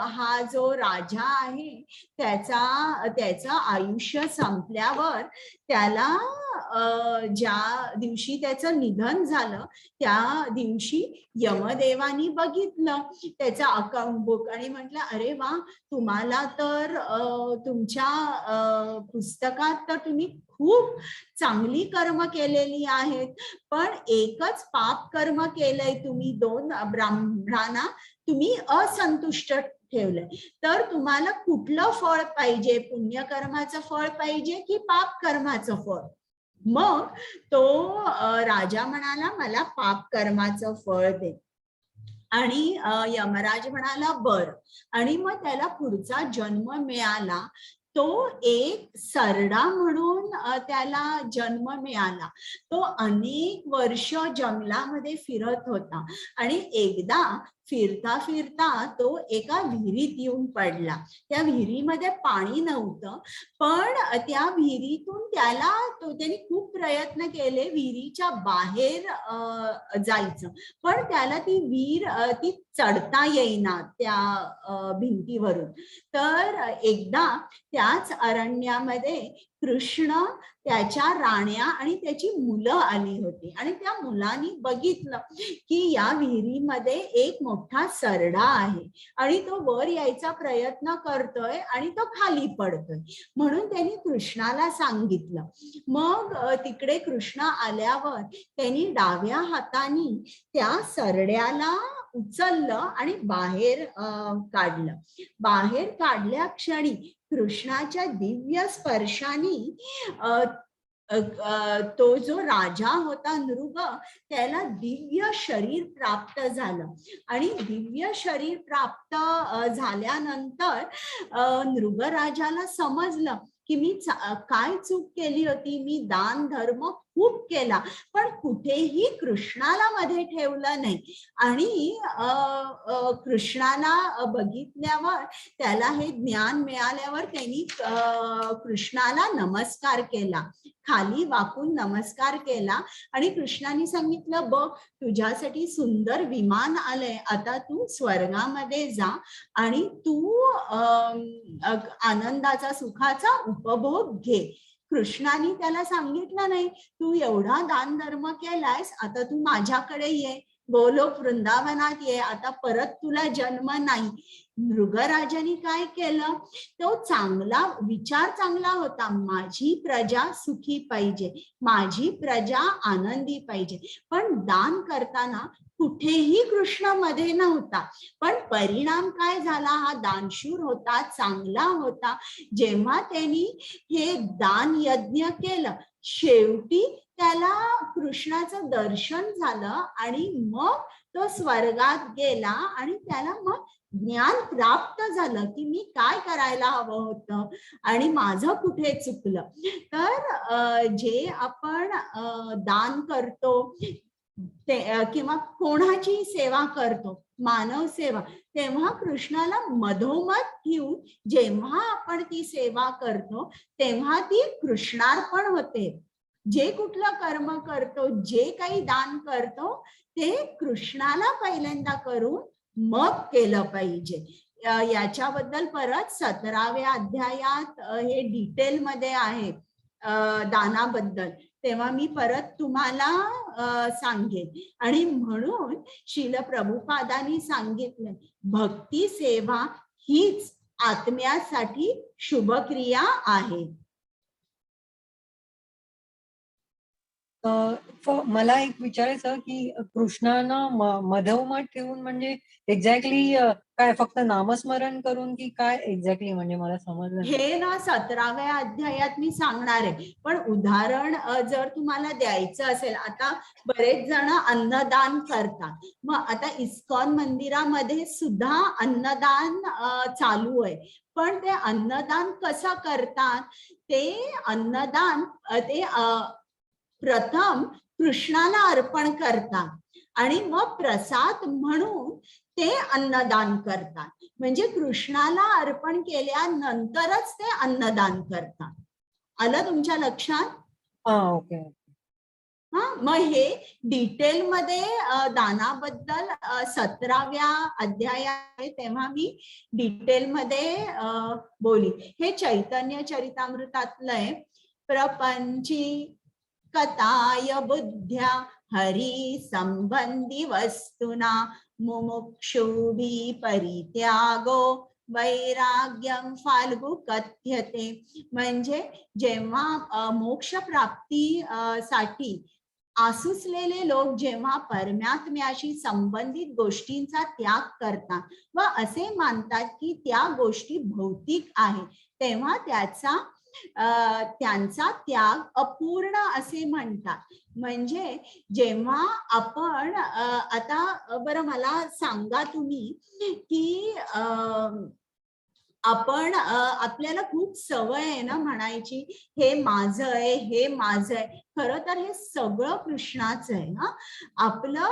हा जो राजा आहे त्याचं आयुष्य संपल्यावर त्याला ज्या दिवशी त्याचं निधन झालं त्या दिवशी यमदेवानी बघितलं त्याचा अकाउंट बुक आणि म्हटलं, अरे वा, तुम्हाला तर तुमच्या पुस्तकात तर तुम्ही खूप चांगली कर्म केलेली आहेत, पण एकच पाप कर्म केलंय तुम्ही. 2 ब्राह्मणांना तुम्ही असंतुष्ट ठेवलंय. तर तुम्हाला कुठलं फळ पाहिजे, पुण्यकर्माचं फळ पाहिजे की पाप कर्माचं फळ? मग तो राजा म्हणाला, मला पाप कर्माचं फळ दे. आणि यमराज म्हणाला बर. आणि मग त्याला पुढचा जन्म मिळाला. तो एक सरडा म्हणून त्याला जन्म मिळाला. तो अनेक वर्ष जंगलामध्ये फिरत होता आणि एकदा फिरता फिरता तो एका विहिरीत येऊन पडला. त्या विहिरीमध्ये पाणी नव्हतं, पण त्या विहिरीतून त्यांनी खूप प्रयत्न केले विहिरीच्या बाहेर जायचं, पण त्याला ती विहीर ती चढता येईना त्या भिंतीवरून. तर एकदा त्याच अरण्यामध्ये कृष्ण, त्याच्या राण्या आणि त्याची मुलं आली होती आणि त्या मुलांनी बघितलं की या विहिरीमध्ये एक मोठा सरडा आहे आणि तो वर यायचा प्रयत्न करतोय आणि तो खाली पडतोय. म्हणून त्यांनी कृष्णाला सांगितलं. मग तिकडे कृष्ण आल्यावर त्यांनी डाव्या हाताने त्या सरड्याला उचललं आणि बाहेर काढलं. बाहेर काढल्या क्षणी कृष्णाच्या दिव्य स्पर्शाने तो जो राजा होता नृग, त्याला दिव्य शरीर प्राप्त झालं. आणि दिव्य शरीर प्राप्त झाल्यानंतर नृगराजाला समजलं की मी काय चूक केली होती. मी दान धर्म खूप केला, पण कुठेही कृष्णाला मध्ये ठेवलं नाही. आणि कृष्णाला बघितल्यावर त्याला हे ज्ञान मिळाल्यावर त्यांनी कृष्णाला नमस्कार केला, खाली वाकून नमस्कार केला. आणि कृष्णाने सांगितलं, बघ, तुझ्यासाठी सुंदर विमान आलंय, आता तू स्वर्गामध्ये जा आणि तू आनंदाचा, सुखाचा उपभोग घे. कृष्णाने त्याला सांगितलं नाही, तू एवढा दान धर्म केलायस, आता तू माझ्याकडे ये, गोलोक वृंदावनात ये, आता परत तुला जन्म नाही. मृगराजाने काय केलं, तो विचार चांगला होता, माझी प्रजा सुखी पाहिजे, माझी प्रजा आनंदी पाहिजे. पण दान करताना कुठेही कृष्ण मध्ये नव्हता. पण परिणाम काय झाला, हा दानशूर होता, चांगला होता. जेव्हा त्यांनी हे दान यज्ञ केलं, शेवटी त्याला कृष्णाचं दर्शन झालं आणि मग तो स्वर्गात गेला आणि त्याला मग ज्ञान प्राप्त झालं की मी काय करायला हवं होतं आणि माझं कुठे चुकलं. तर जे आपण दान करतो किंवा कोणाची सेवा करतो, मानव सेवा, तेव्हा कृष्णाला मधोमध घेऊन जेव्हा आपण ती सेवा करतो तेव्हा ती कृष्णार्पण होते. जे कुठलं कर्म करतो, जे काही दान करतो, ते कृष्णाला पहिल्यांदा करून मग केलं पाहिजे. याच्याबद्दल परत 17व्या अध्यायात हे डिटेल मध्ये आहे दानाबद्दल, तेव्हा मी परत तुम्हाला सांगेन. आणि म्हणून श्रील प्रभुपादांनी सांगितलं, भक्ती सेवा हीच आत्म्यासाठी शुभक्रिया आहे. मला एक विचारायचं की कृष्णानं मधोमध ठेवून म्हणजे एक्झॅक्टली काय फक्त नामस्मरण करून की काय एक्झॅक्टली, म्हणजे मला समजलं नाही. हे ना 17व्या अध्यायात मी सांगणार आहे. पण उदाहरण जर तुम्हाला द्यायचं असेल, आता बरेच जण अन्नदान करतात. मग आता इस्कॉन मंदिरामध्ये सुद्धा अन्नदान चालू आहे. पण ते अन्नदान कसं करतात? ते अन्नदान ते प्रथम कृष्णाला अर्पण करतात आणि मग प्रसाद म्हणून ते अन्नदान करतात. म्हणजे कृष्णाला अर्पण केल्यानंतरच ते अन्नदान करतात. आलं तुमच्या लक्षात? ओके. मग हे डिटेलमध्ये दानाबद्दल 17व्या अध्यायात आहे, तेव्हा मी डिटेलमध्ये बोली. हे चैतन्य चरितामृतातलं आहे. प्रपंची कथाय बुद्ध्या हरी संबंधी वस्तुना मुमुक्षुभि परित्यागो वैराग्यम फाल्गु कथ्यते. म्हणजे जेव्हा मोक्ष प्राप्ती साठी आसुसलेले लोक जेव्हा परमात्म्याशी संबंधित गोष्टींचा त्याग करतात व असे मानतात की त्या गोष्टी भौतिक आहे, तेव्हा त्यांचा त्याग अपूर्ण असे म्हणतात. म्हणजे जेव्हा आपण आता बरं मला सांगा तुम्ही की आपण आपल्याला खूप सवय आहे ना म्हणायची हे माझं आहे, हे माझं आहे. खरं तर हे सगळं कृष्णाचं आहे ना. आपलं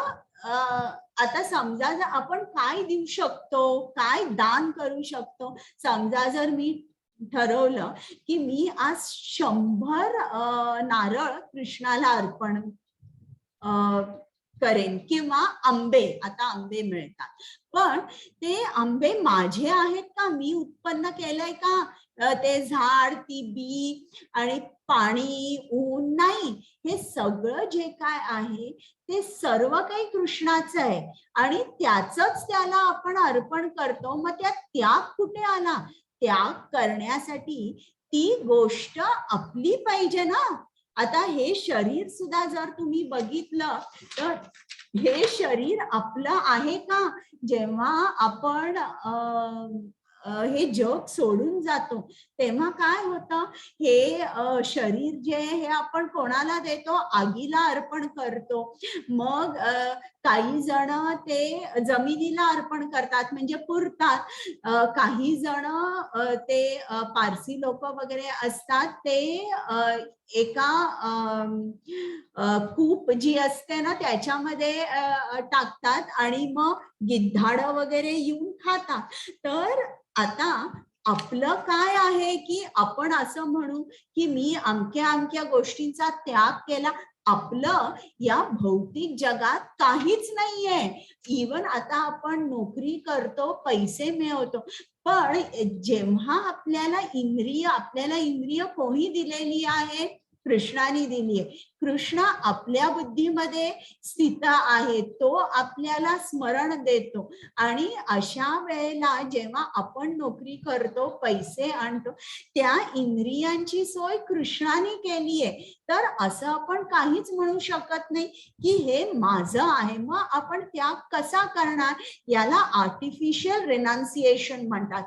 आता समजा जर आपण काय देऊ शकतो, काय दान करू शकतो. समजा जर मी ठरवलं की मी आज 100 नारळ कृष्णाला अर्पण करेन किंवा आंबे, आता आंबे मिळतात, पण ते आंबे माझे आहेत का, मी उत्पन्न केलंय का, ते झाड, ती बी आणि पाणी, ऊन नाही. हे सगळं जे काय आहे ते सर्व काही कृष्णाचं आहे आणि त्याचंच त्याला आपण अर्पण करतो. मग त्याग कुठे आला? त्याग करण्यासाठी ती गोष्ट आपली पाहिजे ना. आता हे शरीर सुद्धा जर तुम्ही बघितलं तर हे शरीर आपलं आहे का? जेव्हा आपण हे जग सोडून जातो तेव्हा काय होतं? हे शरीर जे हे आपण कोणाला देतो? आगीला अर्पण करतो. मग काही जण ते जमिनीला अर्पण करतात, म्हणजे पुरतात. काही जण ते पारसी लोक वगैरे असतात ते एका कूप जी असते ना त्याच्यामध्ये टाकतात आणि मग गिद्धाड वगैरे येऊन खातात. तर आता आपलं काय आहे की आपण असं म्हणू की मी अमक्या गोष्टींचा त्याग केला. आपलं या भौतिक जगात काहीच नाहीये. इवन आता आपण नोकरी करतो, पैसे मिळवतो, पण जेव्हा आपल्याला इंद्रिय कोणी दिलेली आहे? कृष्णाने दिली आहे. कृष्ण आपल्या बुद्धीमध्ये स्थित आहे, तो आपल्याला स्मरण देतो. आणि अशा वेळेला जेव्हा आपण नोकरी करतो, पैसे आणतो, त्या इंद्रियांची सोय कृष्णाने केली आहे. तर असं आपण काहीच म्हणू शकत नाही की हे माझं आहे. मग आपण त्याग कसा करणार? याला आर्टिफिशियल रिनान्सिएशन म्हणतात.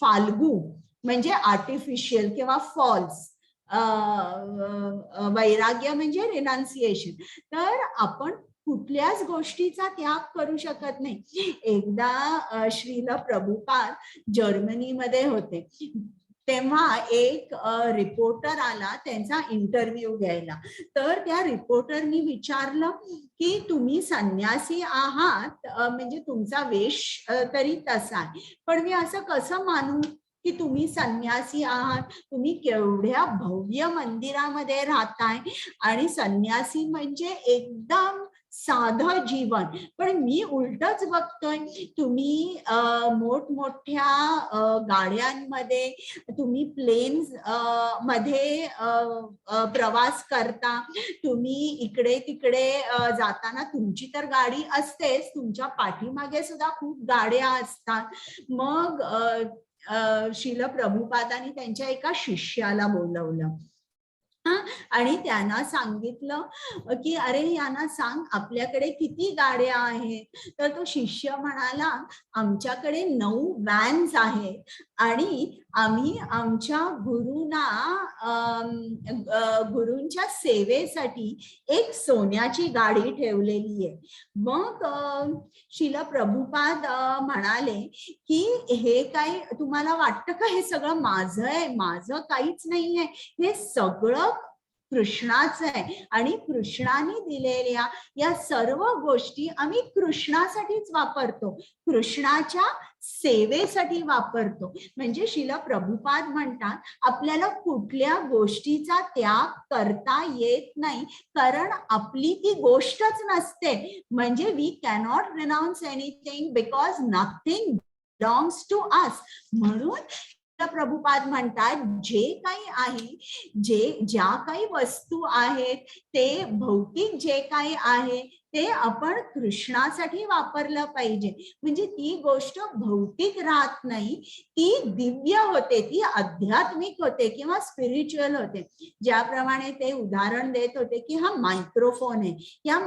फाल्गू म्हणजे आर्टिफिशियल किंवा फॉल्स. वैराग्य म्हणजे रिनान्सिएशन. तर आपण कुठल्याच गोष्टीचा त्याग करू शकत नाही. एकदा श्रील प्रभुपाद जर्मनीमध्ये होते, तेव्हा एक रिपोर्टर आला त्यांचा इंटरव्ह्यू घ्यायला. तर त्या रिपोर्टरनी विचारलं की तुम्ही संन्यासी आहात, म्हणजे तुमचा वेश तरी तसा आहे, पण मी असं कसं मानू की तुम्ही संन्यासी आहात? तुम्ही केवढ्या भव्य मंदिरामध्ये राहताय आणि संन्यासी म्हणजे एकदम साधं जीवन. पण मी उलटच बघतोय, तुम्ही मोठमोठ्या गाड्यांमध्ये, तुम्ही प्लेन्स मध्ये प्रवास करता, तुम्ही इकडे तिकडे जाताना तुमची तर गाडी असतेच, तुमच्या पाठीमागे सुद्धा खूप गाड्या असतात. मग श्रील प्रभुपादांनी त्यांच्या एका शिष्याला बोलवलं आणि त्यांना सांगितलं की अरे यांना सांग आपल्याकडे किती गाड्या आहेत. तर तो शिष्य म्हणाला आमच्याकडे 9 व्हॅन्स आहेत आणि आम्ही आमच्या गुरूंच्या सेवेसाठी एक सोन्याची गाडी ठेवलेली आहे. मग श्रील प्रभुपाद म्हणाले की हे काय तुम्हाला वाटतं का हे सगळं माझं आहे? माझं काहीच नाहीये, हे सगळं कृष्णाचं आहे आणि कृष्णाने दिलेल्या या सर्व गोष्टी आम्ही कृष्णासाठीच वापरतो, कृष्णाच्या सेवेसाठी वापरतो. म्हणजे श्रील प्रभुपाद म्हणतात आपल्याला कुठल्या गोष्टीचा त्याग करता येत नाही, कारण आपली ती गोष्टच नसते. म्हणजे we cannot renounce anything because nothing belongs to us. म्हणून प्रभुपाद म्हणतात जे काही आहे, ज्या काही वस्तू आहेत, ते भौतिक जे काही आहे ते आपण कृष्णासाठी वापरलं पाहिजे. म्हणजे ती गोष्ट भौतिक राहत नाही, ती दिव्य होते, ती आध्यात्मिक होते किंवा स्पिरिच्युअल होते. ज्याप्रमाणे ते उदाहरण देत होते की हा मायक्रोफोन आहे, या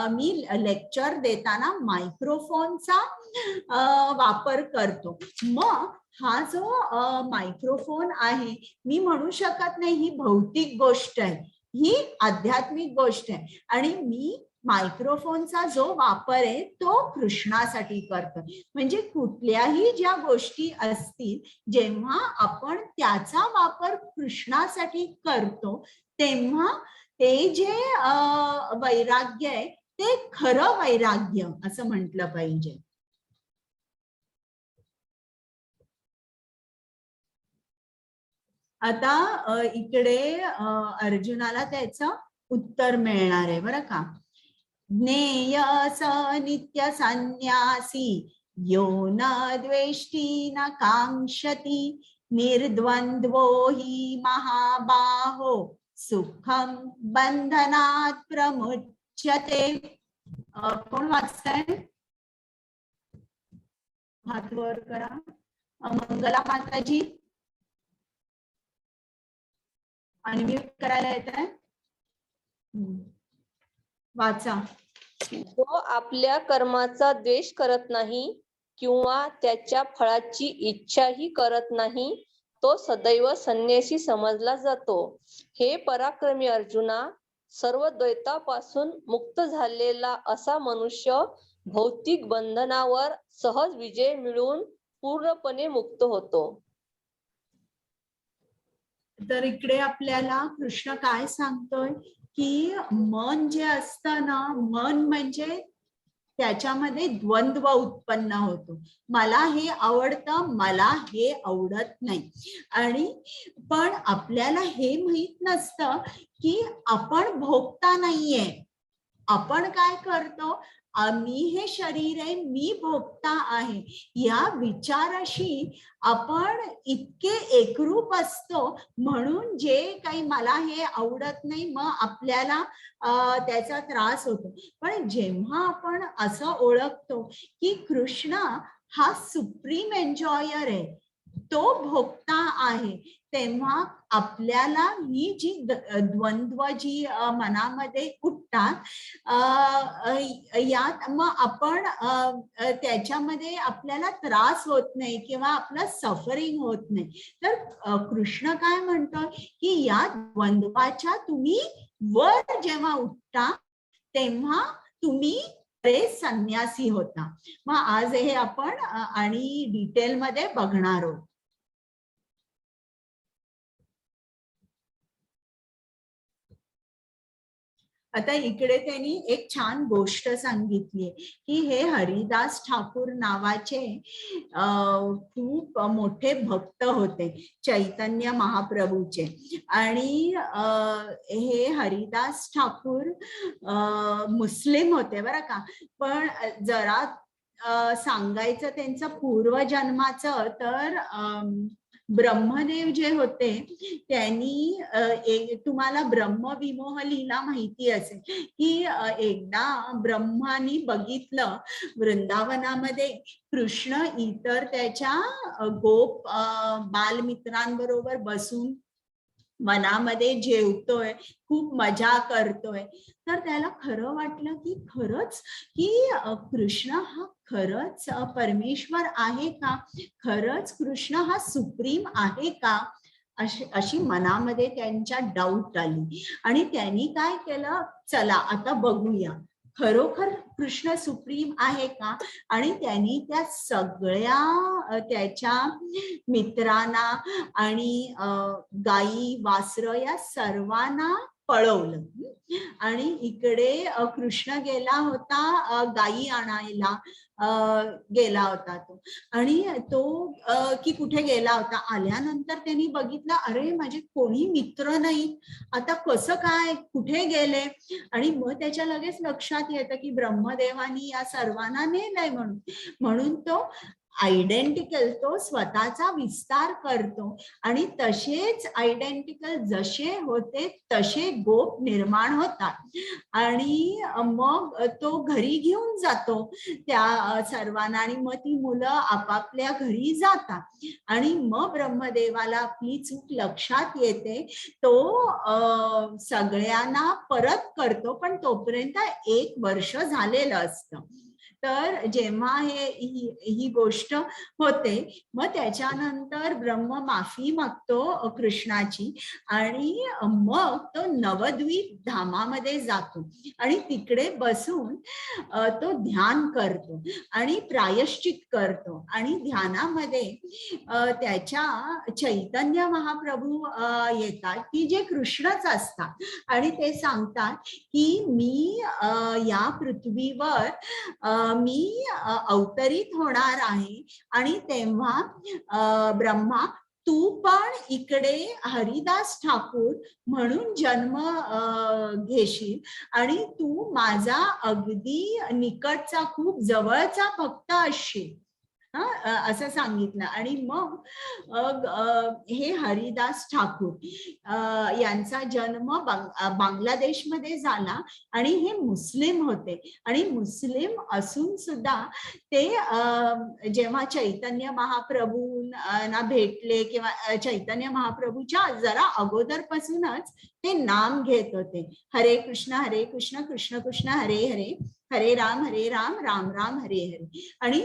मी लेक्चर देताना मायक्रोफोनचा वापर करतो. मग हा जो मायक्रोफोन आहे, मी म्हणू शकत नाही ही भौतिक गोष्ट आहे, ही आध्यात्मिक गोष्ट आहे आणि मी मायक्रोफोनचा जो वापर आहे तो कृष्णासाठी करतो. म्हणजे कुठल्याही ज्या गोष्टी असतील, जेव्हा आपण त्याचा वापर कृष्णासाठी करतो तेव्हा ते जे वैराग्य आहे ते खरं वैराग्य असं म्हटलं पाहिजे. आता इकडे अर्जुनाला त्याचं उत्तर मिळणार आहे बरं का. ज्ञेय स नित्य संन्यासी यो न द्वेष्टी न कांक्षती निर्द्वंद्वो हि महाबाहो सुखम बंधनात प्रमुच्यते. कोण वाचताय? हात वर करा. मंगला माताजी अनम्यूट करायला येत आहे, वाचा. जो आपल्या कर्माचा द्वेष करत नाही किंवा त्याच्या फळाची इच्छाही करत नाही तो सदैव संन्यासी समजला जातो. हे पराक्रमी अर्जुना, सर्व द्वैतापासून मुक्त झालेला असा मनुष्य भौतिक बंधनावर सहज विजय मिळवून पूर्णपणे मुक्त होतो. तर इकडे आपल्याला कृष्ण काय सांगतोय की मन जे असतं ना, मन म्हणजे त्याच्यामध्ये द्वंद्व उत्पन्न होतो. मला हे आवडतं, मला हे आवडत नाही. आणि पण आपल्याला हे माहित नसतं की आपण भोगता नाहीये. आपण काय करतो, मी हे शरीर आहे, मी भोगता आहे, या विचाराशी आपण इतके एकरूप असतो. म्हणून जे काही मला हे आवडत नाही मग आपल्याला त्याचा त्रास होतो. पण जेव्हा आपण असं ओळखतो की कृष्ण हा सुप्रीम एन्जॉयर आहे, तो भोगता आहे, तेव्हा आपल्याला ही जी द्वंद्व जी मनामध्ये उठतात यात मग आपण त्याच्यामध्ये आपल्याला त्रास होत नाही किंवा आपलं सफरिंग होत नाही. तर कृष्ण काय म्हणतो की या द्वंद्वाच्या तुम्ही वर जेव्हा उठता तेव्हा तुम्ही संन्यासी होता. मग आज हे आपण आणि डिटेलमध्ये बघणार आहोत. आता इकडे त्यांनी एक छान गोष्ट सांगितली की हे हरिदास ठाकूर नावाचे खूप मोठे भक्त होते चैतन्य महाप्रभूचे. आणि हे हरिदास ठाकूर मुस्लिम होते बरं का. पण जरा सांगायचं त्यांचं पूर्वजन्माचं तर ब्रह्मदेव जे होते त्यांनी तुम्हाला ब्रह्मविमोह लीला माहिती असेल की एकदा ब्रह्मानी बघितलं वृंदावनामध्ये कृष्ण इतर त्याच्या गोप बालमित्रांबरोबर बसून मनामध्ये जेवतोय, खूप मजा करतोय. तर त्याला खरं वाटलं की खरंच की कृष्ण हा खरंच परमेश्वर आहे का, खरंच कृष्ण हा सुप्रीम आहे का, अशी मनामध्ये त्यांच्या डाऊट आली. आणि त्यांनी काय केलं, चला आता बघूया खरोखर कृष्ण सुप्रीम आहे का. आणि त्यांनी त्या सगळ्या त्याच्या मित्रांना आणि गाई वासरं या सर्वांना पळवलं. आणि इकडे कृष्ण गेला होता गाई आणायला, गेला होता तो. आणि तो की कुठे गेला होता, आल्यानंतर त्यांनी बघितलं, अरे माझे कोणी मित्र नाही, आता कसं काय, कुठे गेले. आणि मग त्याच्या लगेच लक्षात येतं की ब्रह्मदेवानी या सर्वांना नेलंय म्हणून तो आयडेंटिकल, तो स्वतःचा विस्तार करतो. आणि तसेच आयडेंटिकल जसे होते तसे गोप निर्माण होतात. आणि मग तो घरी घेऊन जातो त्या सर्वांना. आणि मग ती मुलं आपापल्या घरी जातात. आणि मग ब्रह्मदेवाला आपली चूक लक्षात येते. तो सगळ्यांना परत करतो, पण तोपर्यंत 1 वर्ष झालेलं असतं. तर जेव्हा ही गोष्ट होते, मग त्याच्यानंतर ब्रह्म माफी मागतो कृष्णाची. आणि मग तो नवद्वीप धामामध्ये जातो आणि तिकडे बसून तो ध्यान करतो आणि प्रायश्चित करतो. आणि ध्यानामध्ये त्याच्या चैतन्य महाप्रभू येतात की जे कृष्णच असतात. आणि ते सांगतात की मी या पृथ्वीवर मी अवतरित होणार आहे. आणि तेव्हा ब्रह्मा, तू पण इकडे हरिदास ठाकूर म्हणून जन्म घेशील आणि तू माझा अगदी निकटचा, खूप जवळचा भक्त असशील, असं सांगितलं. आणि मग हे हरिदास ठाकूर यांचा जन्म बांगलादेशमध्ये झाला. आणि हे मुस्लिम होते. आणि मुस्लिम असून सुद्धा ते जेव्हा चैतन्य महाप्रभूंना भेटले किंवा चैतन्य महाप्रभूच्या जरा अगोदरपासूनच ते नाम घेत होते, हरे कृष्ण कृष्ण कृष्ण हरे हरे, हरे राम राम राम हरे हरे. आणि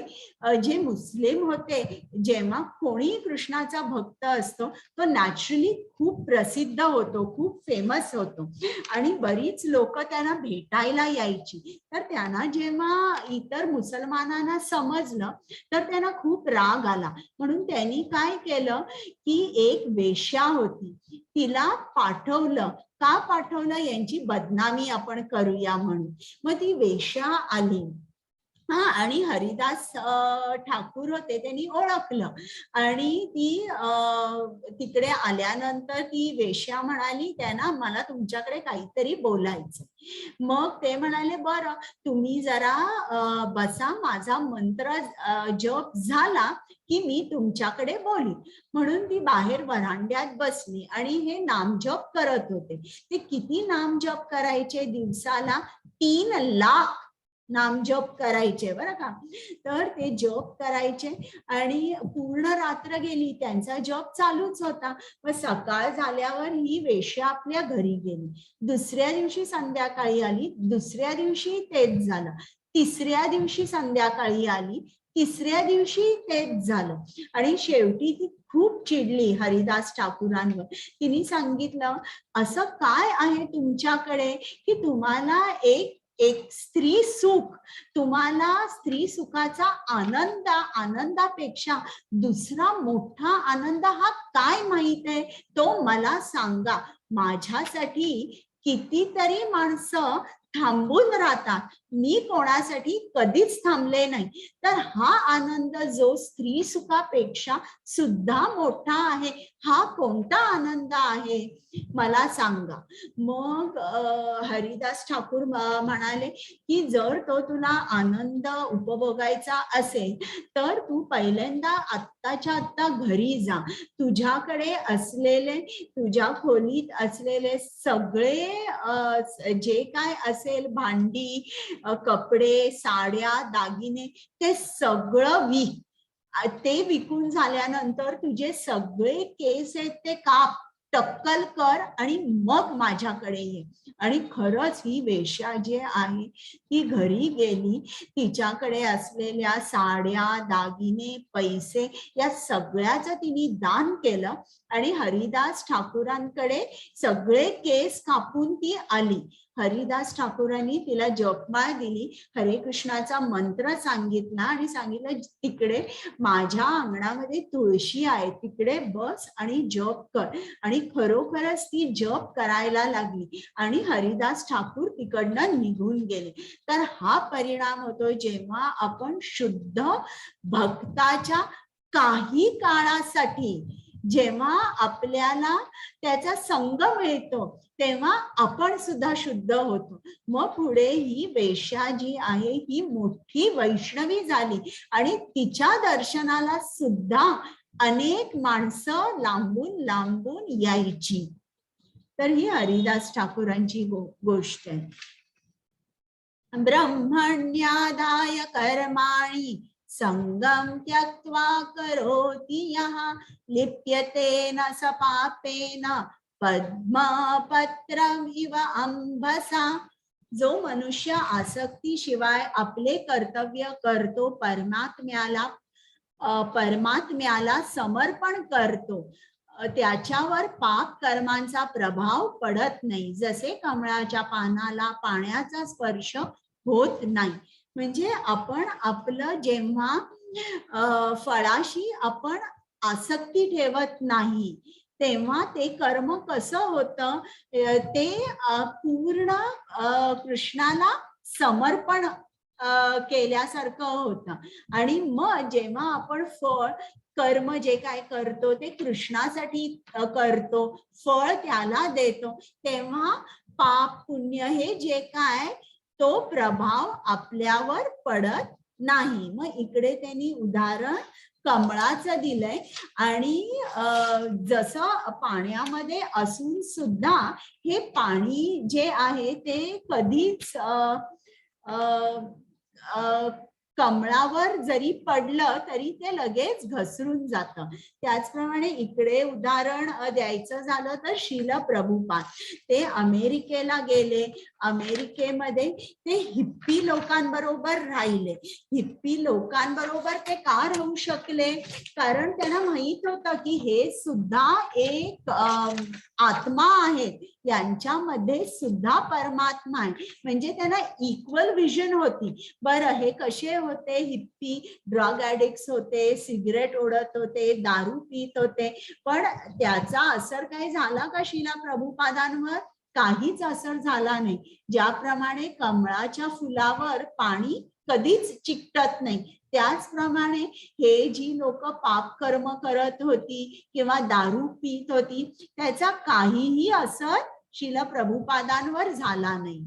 जे मुस्लिम होते, जेव्हा कोणी कृष्णाचा भक्त असतो तो नॅचरली खूप प्रसिद्ध होतो, खूप फेमस होतो. आणि बरीच लोक त्यांना भेटायला यायची. तर त्यांना जेव्हा इतर मुसलमानांना समजलं तर त्यांना खूप राग आला. म्हणून त्यांनी काय केलं की एक वेश्या होती, तिला पाठवलं. का पाठवलं, यांची बदनामी आपण करूया म्हणून. मग ती वेश्या आली. आणि हरिदास ठाकूर होते, त्यांनी ओळखलं. आणि ती तिकडे आल्यानंतर ती वेश्या म्हणाली त्यांना, मला तुमच्याकडे काहीतरी बोलायचं. मग ते म्हणाले, बरं तुम्ही जरा बसा, माझा मंत्र जप झाला की मी तुमच्याकडे बोली. म्हणून ती बाहेर वरांड्यात बसली आणि हे नामजप करत होते. ते किती नामजप करायचे दिवसाला, 3 लाख नामजप करायचे बरं का. तर ते जप करायचे आणि पूर्ण रात्र गेली, त्यांचा जप चालूच होता. मग सकाळ झाल्यावर ही वेश्या आपल्या घरी गेली. दुसऱ्या दिवशी संध्याकाळी आली, दुसऱ्या दिवशी तेच झालं, तिसऱ्या दिवशी संध्याकाळी आली, तिसऱ्या दिवशी तेच झालं. आणि शेवटी ती खूप चिडली हरिदास ठाकूरांवर. तिने सांगितलं, असं काय आहे तुमच्याकडे की तुम्हाला एक स्त्री सुख, तुम्हाला स्त्री सुखाचा आनंदापेक्षा दुसरा मोठा आनंद हा काय माहित आहे, तो मला सांगा. माझ्यासाठी कितीतरी माणसं थांबून राहतात, मी कोणासाठी कधीच थांबले नाही. तर हा आनंद जो स्त्री सुखापेक्षा सुद्धा मोठा आहे, हा कोणता आनंद आहे, मला सांगा. मग हरिदास ठाकूर म्हणाले की जर तो तुला आनंद उपभोगायचा असेल तर तू पहिल्यांदा आत्ताच्या आत्ता घरी जा. तुझ्याकडे असलेले, तुझ्या खोलीत असलेले सगळे जे काय असेल, भांडी, कपडे, साड्या, दागिने, ते सगळं विक. ते विकून झाल्यानंतर तुझे सगळे केस आहेत ते काप, टक्कल कर आणि मग माझ्याकडे ये. आणि खरंच ही वेश्या जी आहे ती घरी गेली, तिच्याकडे असलेल्या साड्या, दागिने, पैसे या सगळ्याचं तिने दान केलं आणि हरिदास ठाकूरांकडे सगळे केस कापून ती आली. हरिदास ठाकूरांनी तिला जपमाळ दिली, हरे कृष्णाचा मंत्र सांगितला आणि सांगितलं तिकडे माझ्या अंगणामध्ये तुळशी आहे, तिकडे बस आणि जप कर. आणि खरोखरच ती जप करायला लागली आणि हरिदास ठाकूर तिकडनं निघून गेले. तर हा परिणाम होतो जेव्हा आपण शुद्ध भक्ताच्या काही काळासाठी जेव्हा आपल्याला त्याचा संग मिळतो तेव्हा आपण सुद्धा शुद्ध होतो. मग पुढे ही वेश्या जी आहे ही मोठी वैष्णवी झाली आणि तिच्या दर्शनाला सुद्धा अनेक माणसं लांबून लांबून यायची. तर ही हरिदास ठाकूरांची गोष्ट आहे. ब्रह्मण्यादाय कर्माणि संगम त्यक्त्वा करोति यः लिप्यते न स पापेन पद्मपत्रम इव अंबसा. जो मनुष्य आसक्तीशिवाय आपले कर्तव्य करतो, परमात्म्याला समर्पण करतो, त्याच्यावर पाप कर्मांचा प्रभाव पडत नाही. जसे कमळाच्या पानाला पाण्याचा स्पर्श होत नाही. म्हणजे आपण आपलं जेव्हा फळाशी आपण आसक्ती ठेवत नाही तेव्हा ते कर्म कसं होतं, ते पूर्ण कृष्णाला समर्पण केल्यासारखं होतं. आणि मग जेव्हा आपण फळ कर्म जे काय करतो ते कृष्णासाठी करतो, फळ त्याला देतो, तेव्हा पाप पुण्य हे जे काय तो प्रभाव आपल्यावर पडत नाही. मग इकडे त्यांनी उदाहरण कमळाचं दिलंय आणि जसं पाण्यामध्ये असून सुद्धा हे पाणी जे आहे ते कधीच कमळावर जरी पडलं तरी ते लगेच घसरून जातं. त्याचप्रमाणे इकडे उदाहरण द्यायचं झालं तर शील प्रभुपाद ते अमेरिकेला गेले. अमेरिकेमध्ये ते हिप्पी लोकांबरोबर राहिले. हिप्पी लोकांबरोबर ते का राहू शकले? कारण त्यांना माहित होतं की हे सुद्धा एक आत्मा आहेत, यांच्यामध्ये सुद्धा परमात्मा आहे. म्हणजे त्यांना इक्वल विजन होती. बरं, हे कसे होते? हिप्पी ड्रग ऍडिक्ट्स होते, सिगरेट ओढत होते, दारू पीत होते, पण त्याचा असर काही झाला का शीला प्रभुपादांवर? काहीच असर झाला नाही. ज्याप्रमाणे कमळाच्या फुलावर पाणी कधीच चिकटत नाही, त्याचप्रमाणे हे जी लोक पाप कर्म करत होती किंवा दारू पीत होती त्याचा काहीही असर शील प्रभुपादांवर झाला नाही.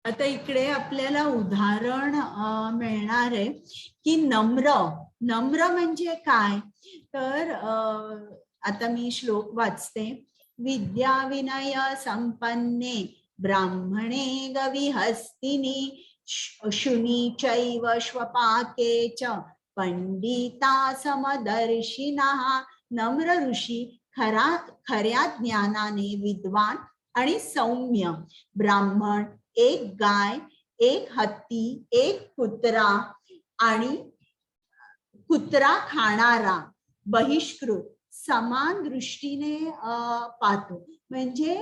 आता इकडे आपल्याला उदाहरण मिळणार आहे की नम्र म्हणजे काय? तर आता मी श्लोक वाचते. विद्या विनय संपन्ने ब्राह्मणे गविहस्तिनी शुनी चैव श्वपाके च पंडिता समदर्शिनः. नम्र ऋषी खऱ्या ज्ञानाने विद्वान आणि सौम्य. ब्राह्मण एक गाय, एक हत्ती, एक कुत्रा आणि कुत्रा खाणारा बहिष्कृत समान दृष्टीने पाहतो. म्हणजे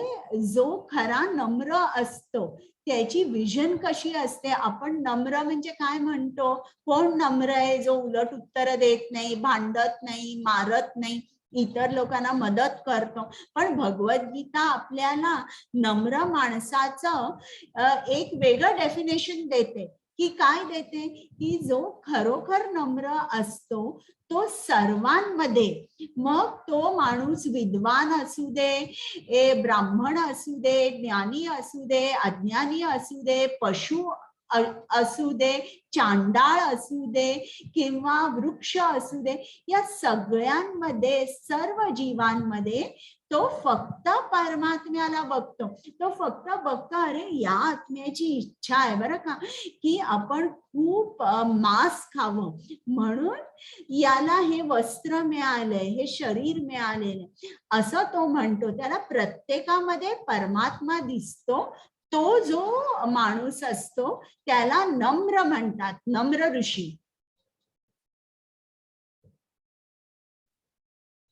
जो खरा नम्र असतो त्याची विजन कशी असते? आपण नम्र म्हणजे काय म्हणतो? कोण नम्र आहे? जो उलट उत्तर देत नाही, भांडत नाही, मारत नाही, इतर लोकांना मदत करतो. पण भगवद्गीता आपल्याला नम्र माणसाचं एक वेगळं डेफिनेशन देते. की काय देते? की जो खरोखर नम्र असतो तो सर्वांमध्ये, मग तो माणूस विद्वान असू दे, ब्राह्मण असू दे, ज्ञानी असू दे, अज्ञानी असू दे, पशु असू दे, चांडाळ असू दे किंवा वृक्ष असू दे, या सगळ्यांमध्ये, सर्व जीवांमध्ये तो फक्त परमात्म्याला बघतो. तो फक्त बघतो, अरे या आत्म्याची इच्छा आहे बरं का की आपण खूप मांस खावं, म्हणून याला हे वस्त्र मिळालंय, हे शरीर मिळालेलं, असं तो म्हणतो. त्याला प्रत्येकामध्ये परमात्मा दिसतो. तो जो माणूस असतो त्याला नम्र म्हणतात, नम्र ऋषी.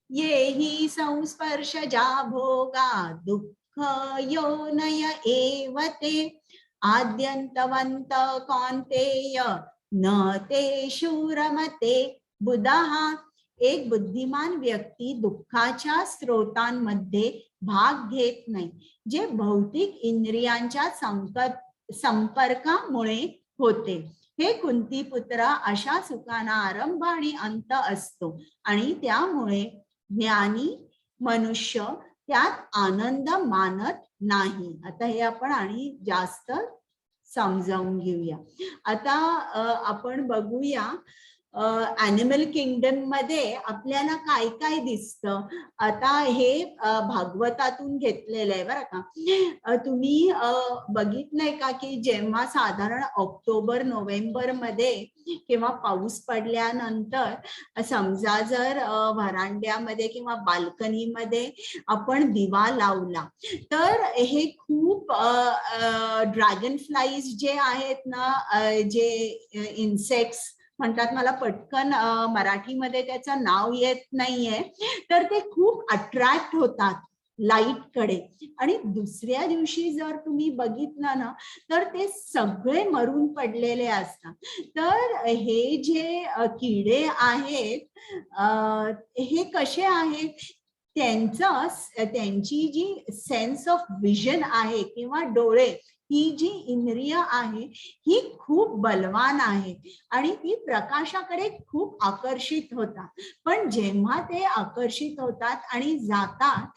येहि संस्पर्शजा भोगा दुःख योनय एव ते आद्यन्तवन्त कौन्तेय न ते शूरमते बुधः. एक बुद्धिमान व्यक्ती दुःखाच्या स्रोतांमध्ये भाग घेत नाही, जे भौतिक इंद्रियांच्या संपर्कामुळे होते. हे कुंतीपुत्र, अशा सुखांना आरंभ आणि अंत असतो आणि त्यामुळे ज्ञानी मनुष्य त्यात आनंद मानत नाही. आता हे आपण आणि जास्त समजावून घेऊया. आता आपण बघूया ॲनिमल किंगडम मध्ये आपल्याला काय काय दिसतं. आता हे भागवतातून घेतलेलं आहे बरं का. तुम्ही बघितलंय का की जेव्हा साधारण ऑक्टोबर नोव्हेंबर मध्ये किंवा पाऊस पडल्यानंतर समजा जर व्हरांड्यामध्ये किंवा बाल्कनीमध्ये आपण दिवा लावला, तर हे खूप ड्रॅगन फ्लाईज जे आहेत ना, जे इन्सेक्ट्स म्हणतात, मला पटकन मराठीमध्ये त्याचं नाव येत नाहीये, तर ते खूप अट्रॅक्ट होतात लाईट कडे. आणि दुसऱ्या दिवशी जर तुम्ही बघितलं ना, तर ते सगळे मरून पडलेले असतात. तर हे जे किडे आहेत, हे कसे आहेत, त्यांची जी सेन्स ऑफ विजन आहे किंवा डोळे, ही जी इंद्रिय आहे ही खूप बलवान आहे आणि ती प्रकाशाकडे खूप आकर्षित होतात. पण जेव्हा ते आकर्षित होतात आणि जातात,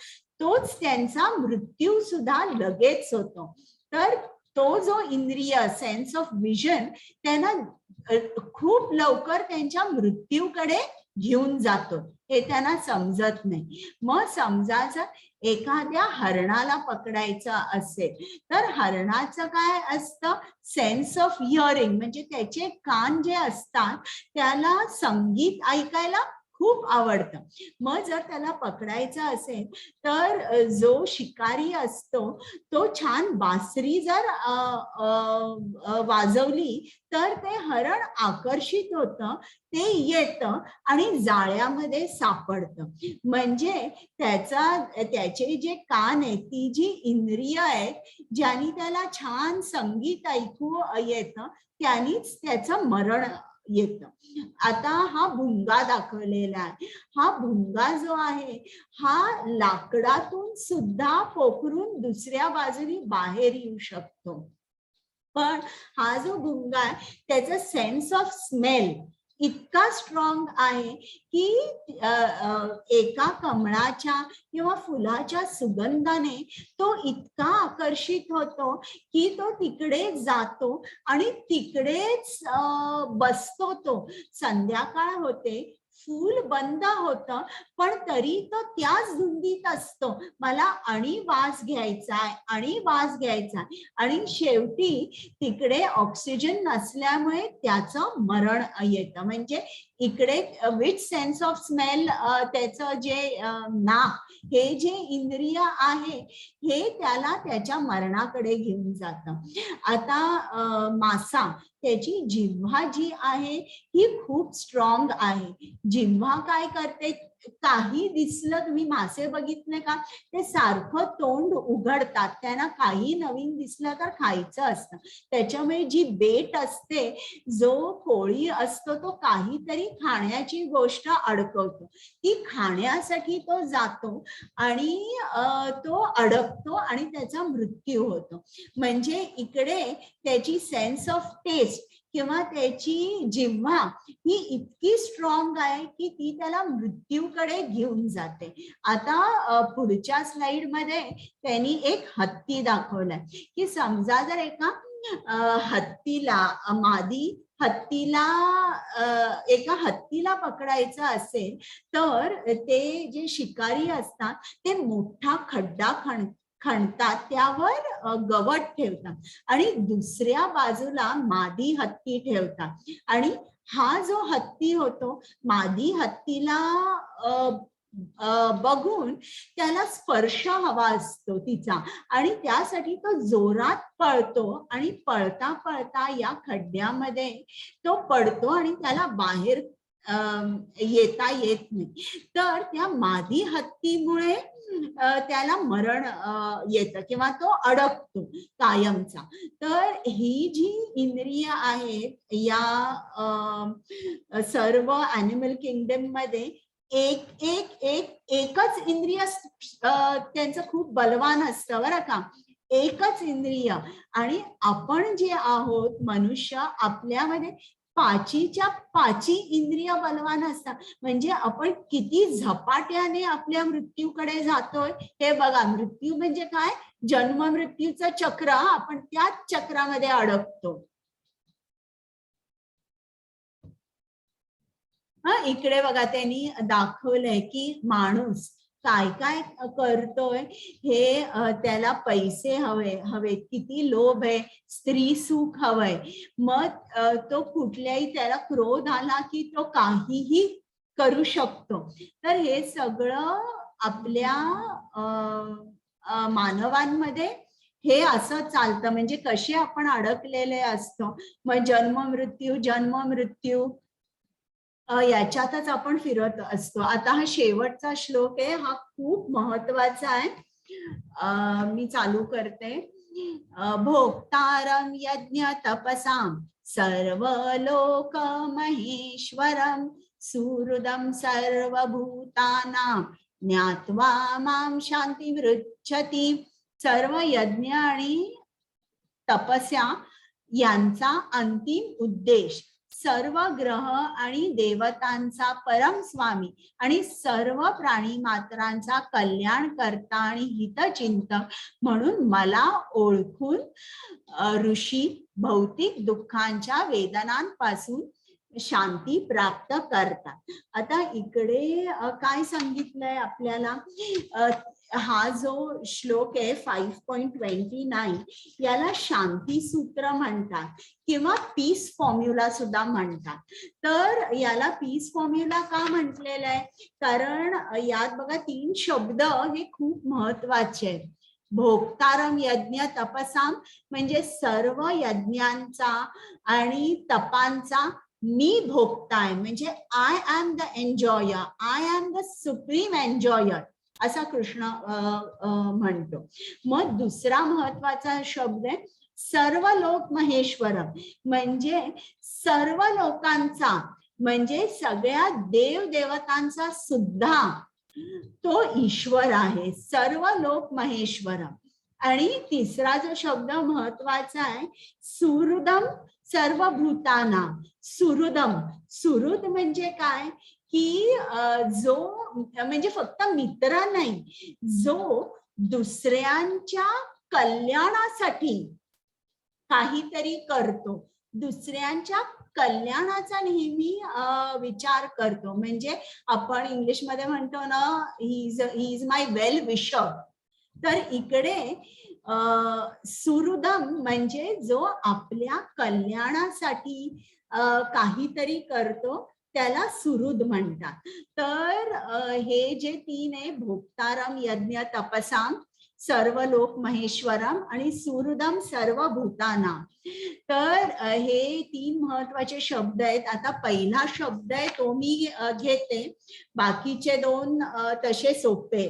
तोच त्यांचा मृत्यू सुद्धा लगेच होतो. तर तो जो इंद्रिय, सेन्स ऑफ विजन, त्यांना खूप लवकर त्यांच्या मृत्यूकडे घेऊन जातो. हे त्यांना समजत नाही. मग समजा जर एखाद्या हरणाला पकडायचं असेल, तर हरणाचं काय असतं, सेन्स ऑफ हिअरिंग, म्हणजे त्याचे कान जे असतात त्याला संगीत ऐकायला खूप आवडतं. मग जर त्याला पकडायचं असेल तर जो शिकारी असतो तो छान बासरी जर वाजवली तर ते हरण आकर्षित होतं, ते येतं आणि जाळ्यामध्ये सापडतं. म्हणजे त्याचे जे कान आहेत, ती जी इंद्रिय आहेत, ज्यांनी त्याला छान संगीत ऐकू येतं, त्यांनीच त्याचं मरण येतं. आता हा भुंगा दाखवलेला आहे. हा भुंगा जो आहे हा लाकडातून सुद्धा पोखरून दुसऱ्या बाजूने बाहेर येऊ शकतो. पण हा जो भुंगा आहे त्याचा सेन्स ऑफ स्मेल इतका स्ट्रॉंग आहे की एका कमळाच्या किंवा फुलाच्या सुगंधाने तो इतका आकर्षित होतो की तो तिकडे जातो आणि तिकडेच बसतो. तो संध्याकाळ होते, फूल बंद होतं, पण तरी तो त्याच धुंदीत असतो, मला आणि वास घ्यायचाय आणि वास घ्यायचाय. आणि शेवटी तिकडे ऑक्सिजन नसल्यामुळे त्याचं मरण येतं. म्हणजे इकडे विच सेन्स ऑफ स्मेल, त्याचं जे नाक, हे जे इंद्रिय आहे हे त्याला त्याच्या मरणाकडे घेऊन जातं. आता मासा, त्याची जिव्हा जी आहे ही खूप स्ट्रॉंग आहे. जिव्हा काय करते, काही दिसलं, तुम्ही मासे बघितले का, ते सारखं तोंड उघडतात, त्यांना काही नवीन दिसलं तर खायचं असतं. त्याच्यामुळे जी बेट असते, जो कोळी असतो, तो काहीतरी खाण्याची गोष्ट अडकवतो, ती खाण्यासाठी तो जातो आणि तो अडकतो आणि त्याचा मृत्यू होतो. म्हणजे इकडे त्याची सेन्स ऑफ टेस्ट किंवा त्याची जिव्हा ही इतकी स्ट्रॉंग आहे की ती त्याला मृत्यूकडे घेऊन जाते. आता पुढच्या स्लाइड मध्ये त्यांनी एक हत्ती दाखवलाय की समजा जर एका हत्तीला मादी हत्तीला एका हत्तीला पकडायचं असेल तर ते जे शिकारी असतात ते मोठा खड्डा खणतात, त्यावर गवत ठेवतात आणि दुसऱ्या बाजूला मादी हत्ती ठेवतात आणि हा जो हत्ती होतो मादी हत्तीला बघून त्याला स्पर्श हवा असतो तिचा आणि त्यासाठी तो जोरात पळतो आणि पळता पळता या खड्ड्यामध्ये तो पडतो आणि त्याला बाहेर येता येत नाही. तर त्या मादी हत्तीमुळे त्याला मरण येतं किंवा तो अडकतो कायमचा. तर ही जी इंद्रिय आहेत या सर्व ॲनिमल किंगडम मध्ये एकच इंद्रिय त्यांचं खूप बलवान असतं बरं का, एकच इंद्रिय. आणि आपण जे आहोत मनुष्य, आपल्यामध्ये पाचीच्या पाची इंद्रिय बलवान असतात. म्हणजे आपण किती झपाट्याने आपल्या मृत्यूकडे जातोय हे बघा. मृत्यू म्हणजे काय, जन्म मृत्यूचं चक्र, आपण त्याच चक्रामध्ये अडकतो. इकडे बघा त्यांनी दाखवलंय की माणूस काय काय करतोय हे. त्याला पैसे हवे, किती लोभ आहे, स्त्री सुख हवंय, मग तो कुठल्याही त्याला क्रोध आला की तो काहीही करू शकतो. तर हे सगळं आपल्या मानवांमध्ये हे असं चालतं. म्हणजे कसे आपण अडकलेले असतो, मग जन्म मृत्यू याच्यातच आपण फिरत असतो. आता हा शेवटचा श्लोक आहे, हा खूप महत्वाचा आहे. मी चालू करते. भोक्तारं यज्ञ तपसां सर्वलोक महेश्वरं सुहृदं सर्वभूतानां ज्ञात्वा मां शान्तिमृच्छति. सर्व यज्ञ आणि तपस्या यांचा अंतिम उद्देश सर्व ग्रह आणि देवतांचा परम स्वामी आणि सर्व प्राणी मात्रांचा कल्याण करता आणि हितचिंतक म्हणून मला ओळखून ऋषी भौतिक दुःखांच्या वेदनांपासून शांती प्राप्त करतात. आता इकडे काय सांगितलंय आपल्याला, हा जो श्लोक आहे 5.29 याला शांती सूत्र म्हणतात किंवा पीस फॉर्म्युला सुद्धा म्हणतात. तर याला पीस फॉर्म्युला का म्हटलेलं आहे, कारण यात बघा 3 शब्द हे खूप महत्वाचे आहेत. भोक्तारं यज्ञ तपसां म्हणजे सर्व यज्ञांचा आणि तपांचा मी भोगता आहे, म्हणजे I am the enjoyer, I am the supreme enjoyer असा कृष्ण म्हणतो. मग दुसरा महत्वाचा शब्द आहे सर्व लोक महेश्वरम, म्हणजे सर्व लोकांचा म्हणजे सगळ्या देव देवतांचा सुद्धा तो ईश्वर आहे, सर्व लोक महेश्वरम. आणि तिसरा जो शब्द महत्वाचा आहे सुहृदम सर्वभूतानां. सुहृद म्हणजे काय की जो म्हणजे फक्त मित्र नाही, जो दुसऱ्यांच्या कल्याणासाठी काहीतरी करतो, दुसऱ्यांच्या कल्याणाचा नेहमी विचार करतो. म्हणजे आपण इंग्लिशमध्ये म्हणतो ना, he is my well wisher. तर इकडे सुहृदम म्हणजे जो आपल्या कल्याणासाठी काहीतरी करतो त्याला सुहृद म्हणतात. तर हे जे 3 आहे, भोक्तारं यज्ञ तपसां सर्व लोक महेश्वरम आणि सुहृदम सर्व भूतानां. तर हे 3 महत्वाचे शब्द आहेत. आता पहिला शब्द आहे तो मी घेते, बाकीचे 2 तसे सोपे.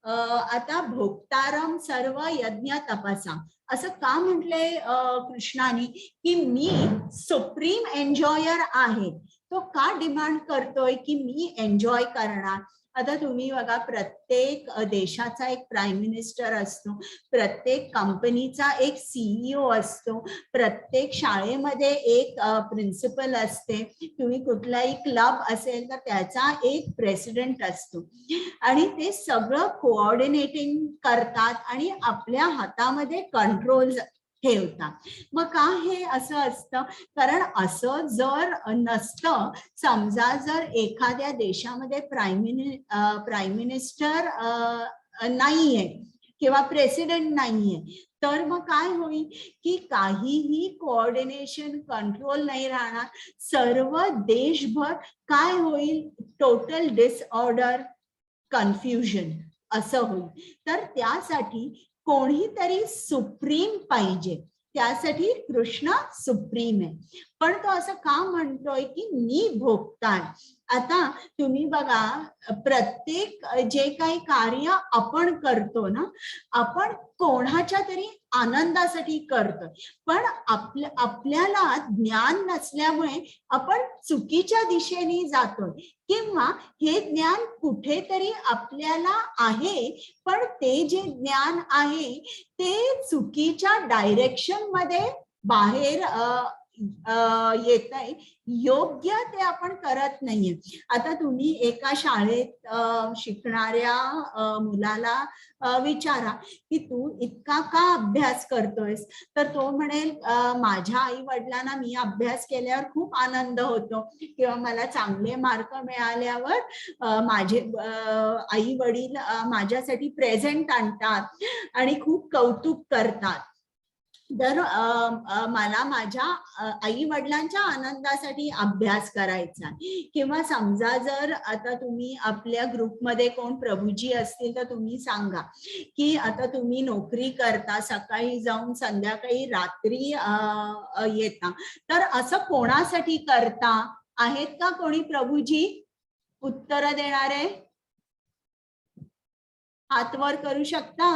आता भोक्तारं सर्व यज्ञ तपसा असं का म्हटलंय कृष्णाने की मी सुप्रीम एन्जॉयर आहे. तो का डिमांड करतोय की मी एन्जॉय करणार. आता तुम्ही बघा, प्रत्येक देशाचा एक प्राईम मिनिस्टर असतो, प्रत्येक कंपनीचा एक CEO असतो, प्रत्येक शाळेमध्ये एक प्रिन्सिपल असते, तुम्ही कुठलाही क्लब असेल तर त्याचा एक प्रेसिडेंट असतो आणि ते सगळं कोऑर्डिनेटिंग करतात आणि आपल्या हातामध्ये कंट्रोल ठेवतात. मग का हे असं असतं? कारण असं जर नसतं, समजा जर एखाद्या देशामध्ये प्राईम मिनिस्टर नाहीये किंवा प्रेसिडेंट नाहीये, तर मग काय होईल की काहीही कोऑर्डिनेशन कंट्रोल नाही राहणार. सर्व देशभर काय होईल? टोटल डिसऑर्डर, कन्फ्युजन असं होईल. तर त्यासाठी कोणीतरी सुप्रीम पाहिजे. त्यासाठी कृष्ण सुप्रीम आहे. पण तो असं का म्हणतोय की मी भोगताय. आता तुम्ही बघा, प्रत्येक जे काही कार्य आपण करतो ना, आपण कोणाच्या तरी आनंदासाठी करतोय. पण आपल्याला ज्ञान नसल्यामुळे आपण चुकीच्या दिशेने जातोय, किंवा हे ज्ञान कुठेतरी आपल्याला आहे, पण ते जे ज्ञान आहे ते चुकीच्या डायरेक्शन मध्ये बाहेर येत आहे. योग्य ते आपण करत नाहीये. आता तुम्ही एका शाळेत शिकणाऱ्या मुलाला विचारा की तू इतका का अभ्यास करतोयस, तर तो म्हणेल माझ्या आई वडिलांना मी अभ्यास केल्यावर खूप आनंद होतो, किंवा मला चांगले मार्क मिळाल्यावर माझे आई वडील माझ्यासाठी प्रेझेंट आणतात आणि खूप कौतुक करतात. तर मला माझ्या आई वडिलांच्या आनंदासाठी अभ्यास करायचा. किंवा समजा जर आता तुम्ही आपल्या ग्रुपमध्ये कोण प्रभूजी असतील तर तुम्ही सांगा की आता तुम्ही नोकरी करता, सकाळी जाऊन संध्याकाळी रात्री येता, तर असं कोणासाठी करता? आहेत का कोणी प्रभूजी उत्तर देणारे? हात वर करू शकता?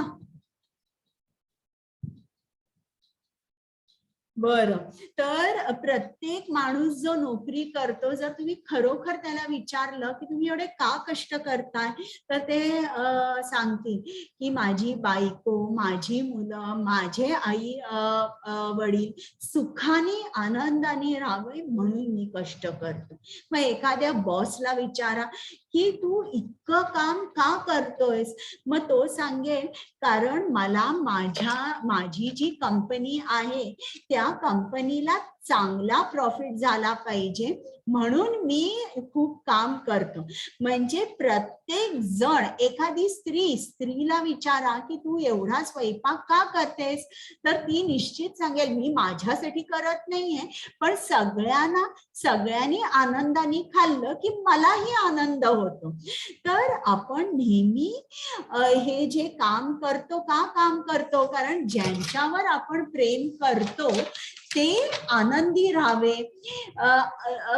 बरं. तर प्रत्येक माणूस जो नोकरी करतो, जर तुम्ही खरोखर त्याला विचारलं की तुम्ही एवढे का कष्ट करताय, तर ते सांगतील की माझी बायको, माझी मुलं, माझे आई वडील सुखाने आनंदाने राहावे म्हणून मी कष्ट करतो. मग एखाद्या बॉसला विचारा की तू इतकं काम का करतोयस, मग तो सांगेल कारण मला माझी जी कंपनी आहे त्या कंपनीला चांगला प्रॉफिट झाला पाहिजे म्हणून मी खूप काम करतो. म्हणजे प्रत्येक जण, एखादी स्त्रीला विचारा की तू एवढा स्वयंपाक का करतेस, तर ती निश्चित सांगेल मी माझ्यासाठी करत नाहीये, पण सगळ्यांनी आनंदाने खाल्लं की मलाही आनंद होतो. तर आपण नेहमी हे जे काम करतो का काम करतो, कारण ज्यांच्यावर आपण प्रेम करतो ते आनंदी राहावे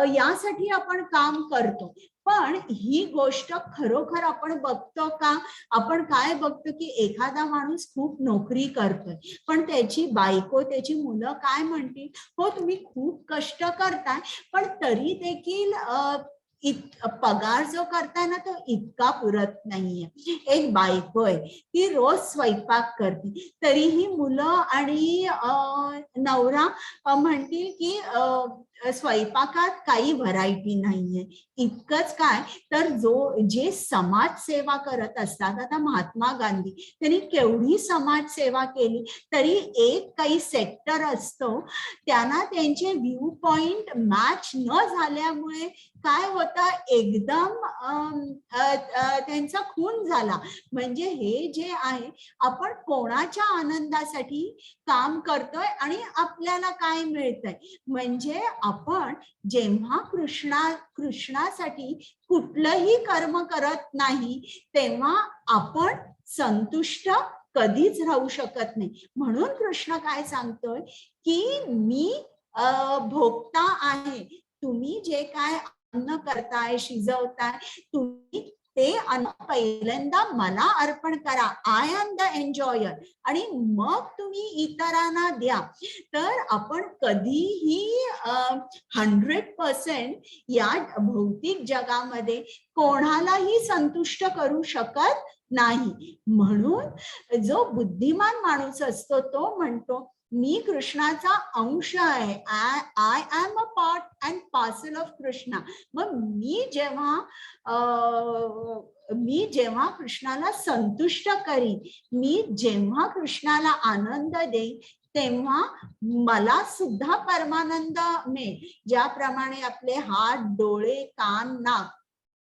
यासाठी आपण काम करतो. पण ही गोष्ट खरोखर आपण बघतो का? आपण काय बघतो की एखादा माणूस खूप नोकरी करतोय, पण त्याची बायको, त्याची मुलं काय म्हणतील, हो तुम्ही खूप कष्ट करताय पण तरी देखील पगार जो करताय ना तो इतका पुरत नाहीये. एक बायको आहे, ती रोज स्वयंपाक करते, तरीही मुलं आणि नवरा म्हणतील की स्वयंपाकात काही व्हरायटी नाहीये. इतकंच काय, तर जे समाजसेवा करत असतात, आता महात्मा गांधी त्यांनी केवढी समाजसेवा केली, तरी एक काही सेक्टर असतो त्यांना त्यांचे व्ह्यू पॉइंट मॅच न झाल्यामुळे काय होतं, एकदम त्यांचा खून झाला. म्हणजे हे जे आहे आपण कोणाच्या आनंदासाठी काम करतोय आणि आपल्याला काय मिळतंय. म्हणजे आपण जेव्हा कृष्णासाठी कुठलंही कर्म करत नाही तेव्हा आपण संतुष्ट कधीच राहू शकत नाही. म्हणून कृष्ण काय सांगतोय की मी भोक्ता आहे. तुम्ही जे काय अन्न करताय, शिजवताय, तुम्ही ते अन्न पहिल्यांदा मला अर्पण करा. आय एम द एन्जॉयर, आणि मग तुम्ही इतरांना द्या. तर आपण कधीही 100% या भौतिक जगामध्ये कोणालाही संतुष्ट करू शकत नाही. म्हणून जो बुद्धिमान माणूस असतो तो म्हणतो मी कृष्णाचा अंश आहे. I am a part and parcel of Krishna. मग मी जेव्हा कृष्णाला संतुष्ट करीन, मी जेव्हा कृष्णाला आनंद देईन, तेव्हा मला सुद्धा परमानंद मिळेल. ज्याप्रमाणे आपले हात, डोळे, कान, नाक,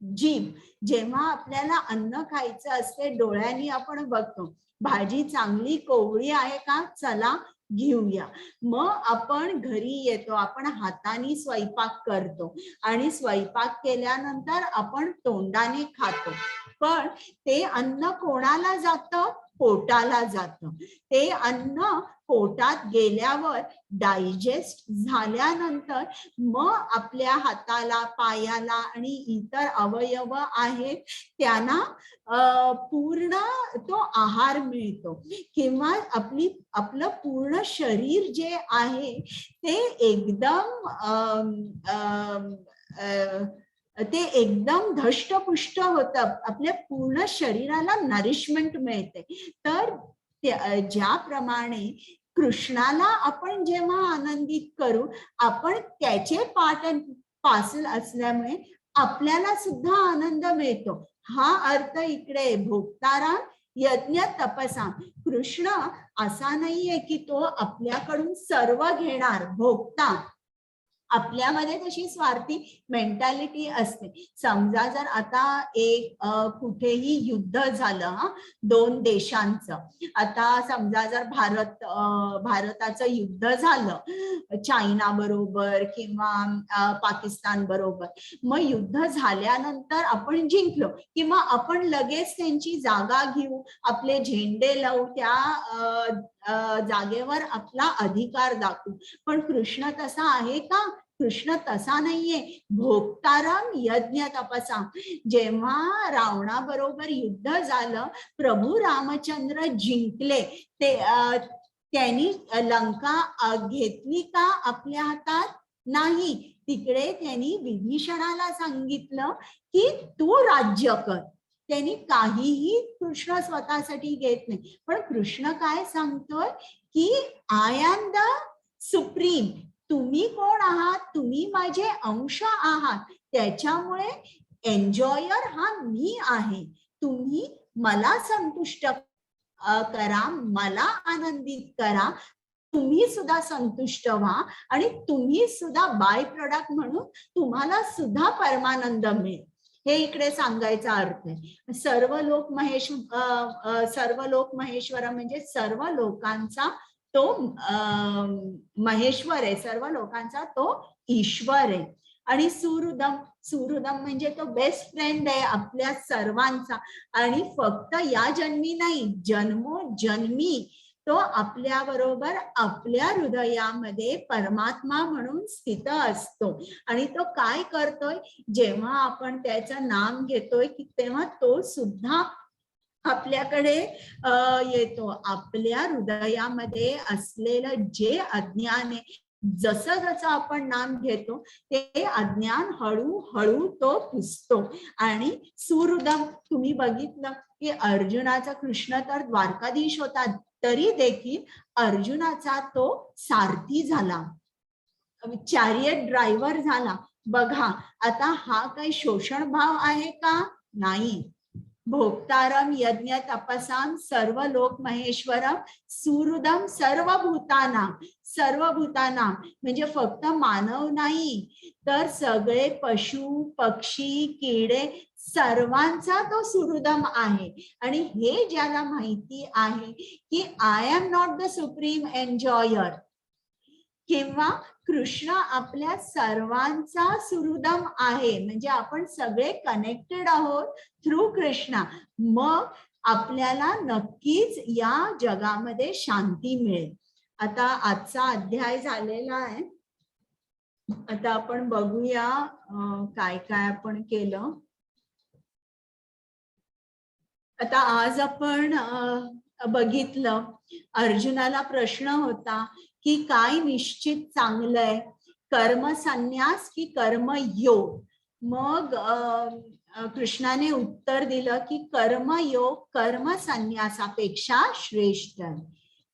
जीभ, जेव्हा आपल्याला अन्न खायचं असते डोळ्यांनी आपण बघतो, भाजी चांगली कोवळी आहे का, चला घेऊया. मग आपण घरी येतो, आपण हाताने स्वयंपाक करतो आणि स्वयंपाक केल्यानंतर आपण तोंडाने खातो. पण ते अन्न कोणाला जातं? पोटाला जातं. ते अन्न पोटात गेल्यावर डायजेस्ट झाल्यानंतर मग आपल्या हाताला, पायाला आणि इतर अवयव आहेत त्यांना पूर्ण तो आहार मिळतो, किंवा आपलं पूर्ण शरीर जे आहे ते एकदम धष्टपुष्ट होतं. आपल्या पूर्ण शरीराला नरिशमेंट मिळते. तर ज्याप्रमाणे कृष्णाला आपण जेव्हा आनंदित करू, आपण त्याचे पार्ट अँड पार्सल असल्यामुळे आपल्याला सुद्धा आनंद मिळतो. हा अर्थ इकडे भोक्ताराम यज्ञ तपसा. कृष्ण असा नाहीये की तो आपल्याकडून सर्व घेणार. भोक्ता आपल्यामध्ये तशी स्वार्थी मेंटॅलिटी असते. समजा जर आता एक कुठेही युद्ध झालं दोन देशांचं, आता समजा जर भारताचं युद्ध झालं चायना बरोबर किंवा पाकिस्तान बरोबर, मग युद्ध झाल्यानंतर आपण जिंकलो किंवा आपण लगेच त्यांची जागा घेऊ, आपले झेंडे लावू, त्या जागेवर आपला अधिकार दाखवू. पण कृष्ण तसा आहे का? कृष्ण तसा नाहीये. भोक्ताराम यज्ञ तपसा. जेव्हा रावणाबरोबर युद्ध झालं, प्रभू रामचंद्र जिंकले, ते त्यांनी लंका घेतली का आपल्या हातात? नाही. तिकडे त्यांनी विभीषणाला सांगितलं की तू राज्य कर. त्यांनी काहीही कृष्ण स्वतःसाठी घेत नाही. पण कृष्ण काय सांगतोय की आय एम द सुप्रीम. तुम्ही कोण आहात? तुम्ही माझे अंश आहात. त्याच्यामुळे एन्जॉयर हा मी आहे. तुम्ही मला संतुष्ट करा, मला आनंदित करा, तुम्ही सुद्धा संतुष्ट व्हा आणि तुम्ही सुद्धा बाय प्रोडक्ट म्हणून तुम्हाला सुद्धा परमानंद मिळेल. हे इकडे सांगायचा अर्थ आहे. सर्व लोक महेश्वर म्हणजे सर्व लोकांचा तो महेश्वर आहे, सर्व लोकांचा तो ईश्वर आहे. आणि सुहृदम म्हणजे तो बेस्ट फ्रेंड आहे आपल्या सर्वांचा. आणि फक्त या जन्मी नाही, जन्मोजन्मी तो आपल्या बरोबर आपल्या हृदयामध्ये परमात्मा म्हणून स्थित असतो. आणि तो काय करतोय? जेव्हा आपण त्याचं नाम घेतोय की तेव्हा तो सुद्धा आपल्याकडे येतो. आपल्या हृदयामध्ये असलेलं जे अज्ञान आहे, जसं जसं आपण नाम घेतो ते अज्ञान हळूहळू तो पुसतो. आणि सुहृदम तुम्ही बघितलं की अर्जुनाचा, कृष्ण तर द्वारकाधीश होता, तरी देखील अर्जुनाचा तो सारथी झाला, चॅरियट ड्रायव्हर झाला. बघा आता हा काही शोषण भाव आहे का? नाही. भोक्तारम यज्ञ तपसाम सर्व लोक महेश्वरम सुहृदम सर्वभूतानाम म्हणजे फक्त मानव नाही तर सगळे पशु पक्षी किडे सर्वांचा तो सुहृदम आहे. आणि हे ज्याला माहिती आहे की I am not the supreme enjoyer किंवा कृष्ण आपल्या सर्वांचा सुहृदम आहे, म्हणजे आपण सगळे कनेक्टेड आहोत थ्रू कृष्णा, मग आपल्याला नक्कीच या जगामध्ये शांती मिळेल. आता आजचा अध्याय झालेला आहे. आता आपण बघूया काय काय आपण केलं. आता आज आपण बघितलं अर्जुनाला प्रश्न होता की काय निश्चित चांगलंय, कर्म संन्यास की कर्म योग. मग कृष्णाने उत्तर दिलं की कर्मयोग कर्म संन्यासापेक्षा श्रेष्ठ.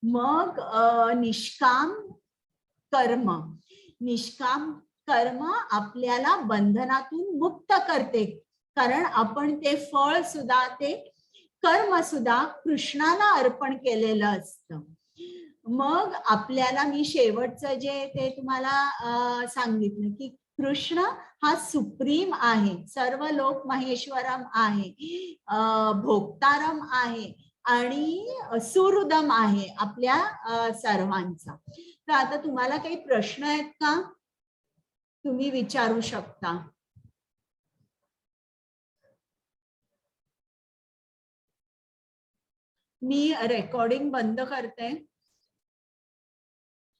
मग निष्काम कर्म आपल्याला बंधनातून मुक्त करते, कारण आपण ते फळ सुद्धा, ते कर्म सुद्धा कृष्णाला अर्पण केलेलं असतं. मग आपल्याला मी शेवटचं जे ते तुम्हाला सांगितलं की कृष्ण हा सुप्रीम आहे, सर्व लोक महेश्वरम आहे, भोक्तारम आहे आणि सुहृदम आहे आपल्या सर्वांचा. तर आता तुम्हाला काही प्रश्न आहेत का, तुम्ही विचारू शकता. मी रेकॉर्डिंग बंद करते.